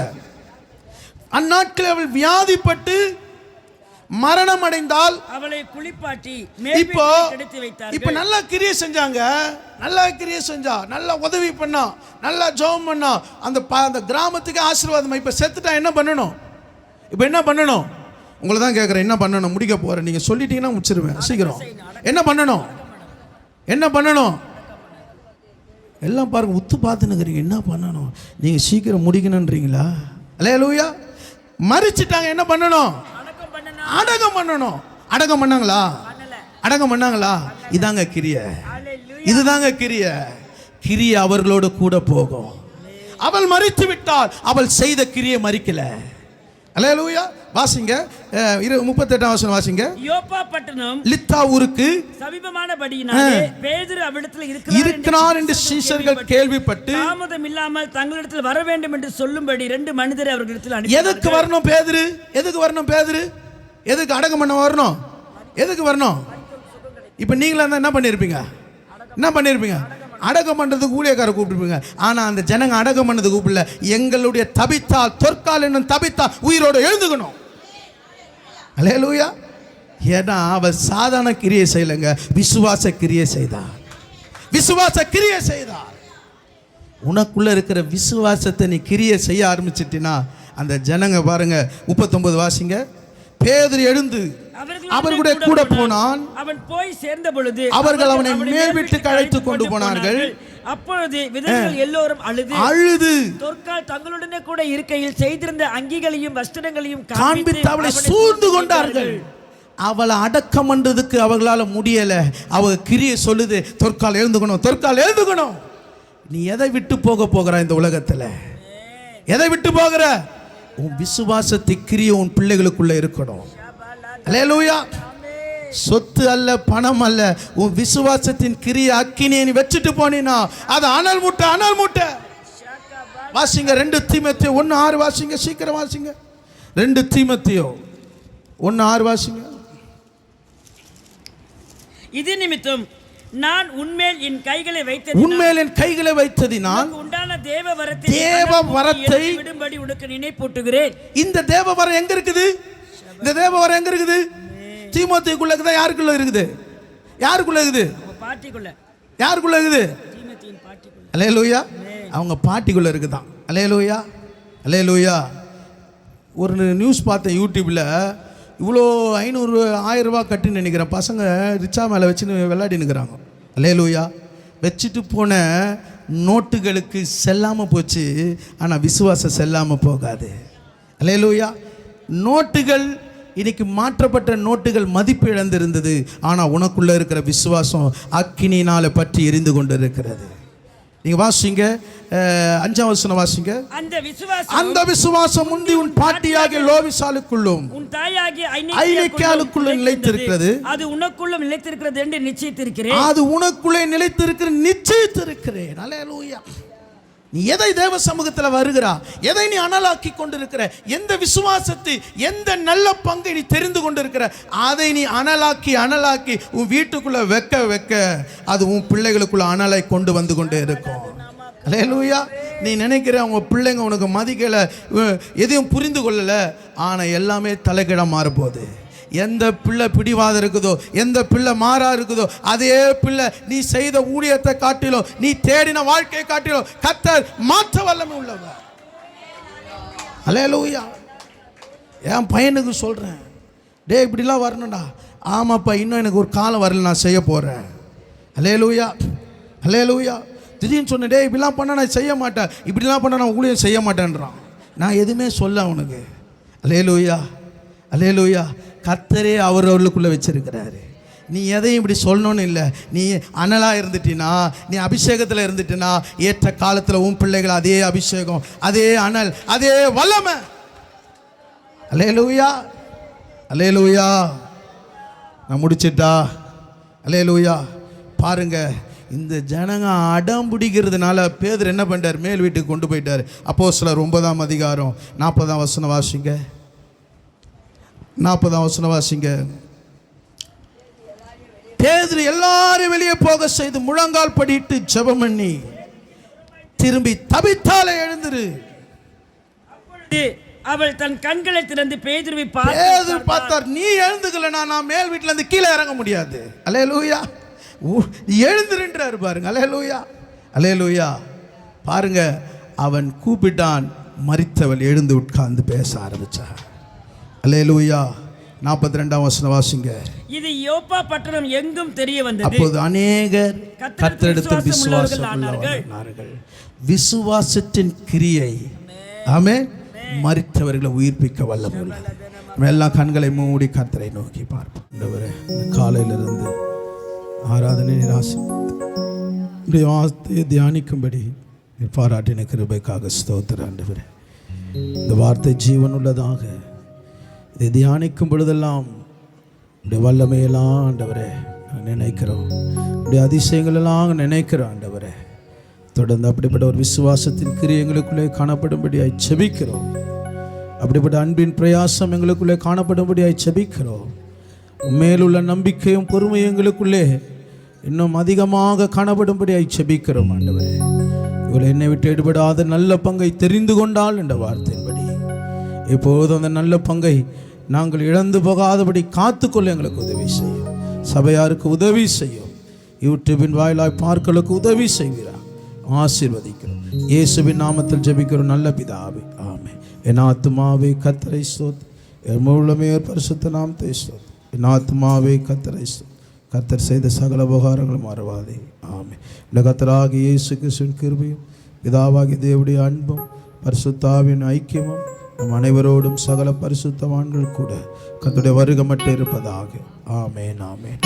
அந்நாட்களில் அவள் வியாதிப்பட்டு மரணம் அடைந்தால் அவளை குளிப்பாட்டி எடுத்து வைத்தார். இப்ப நல்லா கிரியை செஞ்சாங்க, நல்லா கிரியை செஞ்சா, நல்லா உதவி பண்ணா, நல்லா ஜெபம் பண்ணா, அந்த கிராமத்துக்கு ஆசீர்வாதம். இப்ப செத்துட்டா என்ன பண்ணணும்? இப்ப என்ன பண்ணணும்? உங்களை தான் கேட்குறேன், என்ன பண்ணணும்? முடிக்க போகிறேன், நீங்கள் சொல்லிட்டீங்கன்னா முடிச்சிருவேன் சீக்கிரம். என்ன பண்ணணும்? என்ன பண்ணணும்? எல்லாம் பாருங்க, உத்து பார்த்துன்னுக்கிறீங்க. என்ன பண்ணணும்? நீங்கள் சீக்கிரம் முடிக்கணுன்றீங்களா? அல்லேலூயா. மரிச்சிட்டாங்க, என்ன பண்ணணும்? அடக்கம் பண்ணணும். அடக்கம் பண்ணாங்களா? அடக்கம் பண்ணாங்களா? இதாங்க கிரிய, இதுதாங்க கிரிய. கிரிய அவர்களோடு கூட போகும். அவள் மரித்து விட்டால் அவள் செய்த கிரியை மரிக்கல. அல்லேலூயா. வாசிங்க 38ஆம் வசனம் வாசிங்க. யோப்பா பட்டணம் லித்தா ஊருக்கு சமீபமானபடியினாலே பேதுரு அவ்விடத்தில் இருக்கிறார் என்று சீஷர்கள் கேள்விப்பட்டு தாமதம் இல்லாமல் தங்களிடத்தில் வர வேண்டும் என்று சொல்லும்படி 2 மனிதரை அவர்களிடத்தில் அனுப்பி. எதுக்கு வரணும் பேதுரு? எதுக்கு வரணும் பேதுரு? எதுக்கு அடக்கம் பண்ண வரணும்? எதுக்கு வரணும்? இப்ப நீங்களா இருந்தா என்ன பண்ணிருப்பீங்க? என்ன பண்ணிருப்பீங்க? அடக்கம் பண்ணுறதுக்கு ஊழியக்கார கூப்பிட்டுருப்பீங்க. ஆனால் அந்த ஜனங்க அடக்கம் பண்ணது கூப்பிடல. எங்களுடைய தபித்தால், தொற்கால் என்னும் தபித்தால் உயிரோடு எழுந்துக்கணும். அல்லேலூயா. ஏன்னா அவ சாதாரண கிரியை செய்யலைங்க, விசுவாச கிரியை செய்தார். விசுவாச கிரியை செய்தார். உனக்குள்ள இருக்கிற விசுவாசத்தை நீ கிரியை செய்ய ஆரம்பிச்சிட்டினா அந்த ஜனங்க பாருங்க. 39 வாசிங்க. பேதுரு எழுந்து அவர்களுடைய கூட போனான். அவன் போய் சேர்ந்த பொழுது அவர்கள் அவனை மேல் வீட்டுக்கு அழைத்து கொண்டு போனார்கள். அப்பொழுது விதர்கள் எல்லோரும் அழுது தொற்கால் தங்களுடனே கூட இருக்கையில் செய்திருந்த அங்கிகளையும் வஸ்திரங்களையும் காண்பித்து அவளை சூழ்ந்து கொண்டார்கள். அவளை அடக்கம் பண்றதுக்கு அவர்களால முடியல. அவ கிரியை சொல்லுது, தொற்கால் எழுந்துக்கணும், தொற்கால் எழுந்துக்கணும். நீ எதை விட்டு போகிற இந்த உலகத்துல? எதை விட்டு போகிற? உன் விசுவாசத்தை கிரியை உன் பிள்ளைகளுக்குள்ள இருக்கணும். அல்லேலூயா. சொத்து அல்ல, பணம் அல்ல, உன் விசுவாசத்தின் கிரியை அக்கினியை நீ வச்சுட்டு போனீனா அது அனல் மூட்டை, அனல் மூட்டை. வாசிங்க 2 தீமோத்தேயு 1:6 வாசிங்க, சீக்கிரம் வாசிங்க. 2 தீமோத்தேயு 1:6 வாசிங்க. இது நிமித்தம் நான் உன்மேல் என் கைகளை வைத்ததினால் உண்டான தேவ வரத்தை விடும்படி உனக்கு நினைப்பூட்டுகிறேன். இந்த தேவ வரம் எங்க இருக்குது? இந்த தேவ வரம் எங்க இருக்குது? தீமோத்தேயுக்குள்ள இருக்குதா? யாருக்குள்ள இருக்குது? யாருக்குள்ள இருக்குது? பாட்டிக்குள்ள. யாருக்குள்ள இருக்குது? தீமோத்தேயின் பாட்டிக்குள்ள. அல்லேலூயா. அவங்க பாட்டிக்குள்ள இருக்குதான். அல்லேலூயா, அல்லேலூயா. ஒரு நியூஸ் பார்த்தேன் யூடியூப்ல. இவ்வளோ 500 1000 ரூபா கட்டின்னு நினைக்கிறேன். பசங்க ரிச்சா மேலே வச்சுன்னு விளையாடி நிற்கிறாங்க. அல்லேலூயா. வச்சுட்டு போன நோட்டுகளுக்கு செல்லாமல் போச்சு, ஆனால் விசுவாசம் செல்லாமல் போகாது. அல்லேலூயா. நோட்டுகள் இன்னைக்கு மாற்றப்பட்ட நோட்டுகள் மதிப்பு இழந்திருந்தது, ஆனால் உனக்குள்ளே இருக்கிற விசுவாசம் அக்கினியினால் பற்றி எரிந்து கொண்டு இருக்கிறது. நீங்க வாசிங்க 5ஆம் வசனம் வாசிங்க. அந்த விசுவாசம் முந்தி உன் பாட்டியாகிய லோவிசாலுக்குள்ளும் உன் தாயாகிய ஐனிக்காலுக்குள்ளும் நிலைத்திருக்கிறது. அது உனக்குள்ளும் நிலைத்திருக்கிறது என்று நிச்சயித்திருக்கிறேன். அது உனக்குள்ளே நிச்சயித்திருக்கிறேன். அல்லேலூயா. நீ எதை தேவ சமூகத்தில் வருகிறா, எதை நீ அனலாக்கி கொண்டிருக்கிற, எந்த விசுவாசத்தை, எந்த நல்ல பங்கை நீ தெரிந்து கொண்டிருக்கிற, அதை நீ அனலாக்கி உன் வீட்டுக்குள்ள வைக்க அது உன் பிள்ளைகளுக்குள்ள அனலை கொண்டு வந்து கொண்டே இருக்கும். அல்லேலூயா. நீ நினைக்கிற அவங்க பிள்ளைங்க உனக்கு மதிக்கலை, எதையும் புரிந்து கொள்ளலை, ஆனால் எல்லாமே தலைகீழ மாறப்போகுது. எந்த பிள்ளை பிடிவாதம் இருக்குதோ, எந்த பிள்ளை மாறா இருக்குதோ, அதே பிள்ளை நீ செய்த ஊழியத்தை காட்டிலும், நீ தேடின வாழ்க்கையை காட்டிலும் கர்த்தர் மாற்ற வல்லமை உள்ளவர். அல்லேலூயா. என் பையனுக்கு சொல்கிறேன், டே இப்படிலாம் வரணும்டா. ஆமாப்பா, இன்னும் எனக்கு ஒரு காலம் வரல, நான் செய்ய போகிறேன். அல்லேலூயா, அல்லேலூயா. திடீர்னு சொன்னேன், டே இப்படிலாம் பண்ண நான் செய்ய மாட்டேன், இப்படிலாம் பண்ண நான் ஊழியம் செய்ய மாட்டேன்றான். நான் எதுவுமே சொல்ல அவனுக்கு. அல்லேலூயா, அல்லேலூயா. கர்த்தரே அவர்களுக்குள்ளே வச்சிருக்கிறாரு. நீ எதையும் இப்படி சொல்லணும்னு இல்லை. நீ அனலாக இருந்துட்டினா, நீ அபிஷேகத்தில் இருந்துட்டினா, ஏற்ற காலத்தில் உன் பிள்ளைகள் அதே அபிஷேகம், அதே அனல், அதே வல்லமை. அல்லேலூயா, அல்லேலூயா. நான் முடிச்சிட்டா? அல்லேலூயா. பாருங்க, இந்த ஜனங்க அடம் பிடிக்கிறதுனால பேதுரு என்ன பண்ணிட்டார்? மேல் வீட்டுக்கு கொண்டு போயிட்டார். அப்போஸ்தலர் 9ஆம் அதிகாரம் 40ஆம் வசனம் வாசிங்க. 40ஆம் வசனம் வாசிங்க. பேதுரு எல்லாரும் வெளியே போக செய்து முழங்கால் படிட்டு ஜெபம் பண்ணி திரும்பி தபித்தாலே எழுந்திரு. அவள் தன் கண்களை திறந்து பேதுருவை பார்த்தார். நீ எழுந்துக்கலனா நான் மேல் வீட்டுல இருந்து கீழே இறங்க முடியாது. அல்லேலூயா. எழுந்திருன்றாரு பாருங்க. அல்லேலூயா, அல்லேலூயா. பாருங்க, அவன் கூப்பிட்டான், மரித்தவள் எழுந்து உட்கார்ந்து பேச ஆரம்பிச்சார். அல்லேலூயா. 42ஆம் வசனம் வாசிங்க. இது யோப்பா பட்டணம் எங்கும் தெரிய வந்தது. அப்போது அநேகர் கர்த்தரிடத்தில் விசுவாசம் உள்ளவர்கள். விசுவாசத்தின் கிரியை, ஆமென், மரித்தவர்களை உயிர்ப்பிக்க வல்லமை. எல்லாம் கண்களை மூடி கர்த்தரை நோக்கி பார்ப்போம். ஆண்டவரே, காலையிலிருந்து ஆராதனை நிராசை வார்த்தையை தியானிக்கும்படி பாராட்டின கிருபைக்காக ஸ்தோத்திரம். ஆண்டவரே, இந்த வார்த்தை ஜீவன் உள்ளதாக இதை தியானிக்கும் பொழுதெல்லாம் உடைய வல்லமையெல்லாம் ஆண்டவரே நினைக்கிறோம், உடைய அதிசயங்கள் எல்லாம் நினைக்கிறோம். ஆண்டவரே, தொடர்ந்து அப்படிப்பட்ட ஒரு விசுவாசத்தின் கிரியை எங்களுக்குள்ளே காணப்படும்படியாய் செபிக்கிறோம். அப்படிப்பட்ட அன்பின் பிரயாசம் எங்களுக்குள்ளே காணப்படும்படியாய் செபிக்கிறோம். மேலுள்ள நம்பிக்கையும் பொறுமையும் எங்களுக்குள்ளே இன்னும் அதிகமாக காணப்படும்படியாய் செபிக்கிறோம். ஆண்டவரே, இவளை என்னை விட்டு எடுபடாத நல்ல பங்கை தெரிந்து கொண்டால் என்ற வார்த்தையின்படி இப்போது அந்த நல்ல பங்கை நாங்கள் இழந்து போகாதபடி காத்துக்கொள்ள எங்களுக்கு உதவி செய்யும். சபையாருக்கு உதவி செய்யும். யூடியூபின் வாயிலாய் பார்க்கலுக்கு உதவி செய்கிறார். ஆசீர்வதிக்கிறோம். இயேசுவின் நாமத்தில் ஜெபிக்கிறோம் நல்ல பிதாவே, ஆமென். என் ஆத்துமாவே கர்த்தரை ஸ்தோத்திரி, என் முழுமே பரிசுத்த நாமத்தை ஸ்தோத்திரி. என் ஆத்துமாவே கர்த்தரை ஸ்தோத்திரி. கர்த்தர் செய்த சகல உபகாரங்களும் மறவாதே, ஆமென். இந்த கர்த்தராகிய இயேசு கிறிஸ்துவின் கிருபையும் பிதாவாகிய தேவனுடைய அன்பும் பரிசுத்தாவின் ஐக்கியமும் நம் அனைவரோடும் சகல பரிசுத்தவான்கள் கூட கர்த்தருடைய வருகை மட்டும் இருப்பதாக. ஆமென், ஆமென்.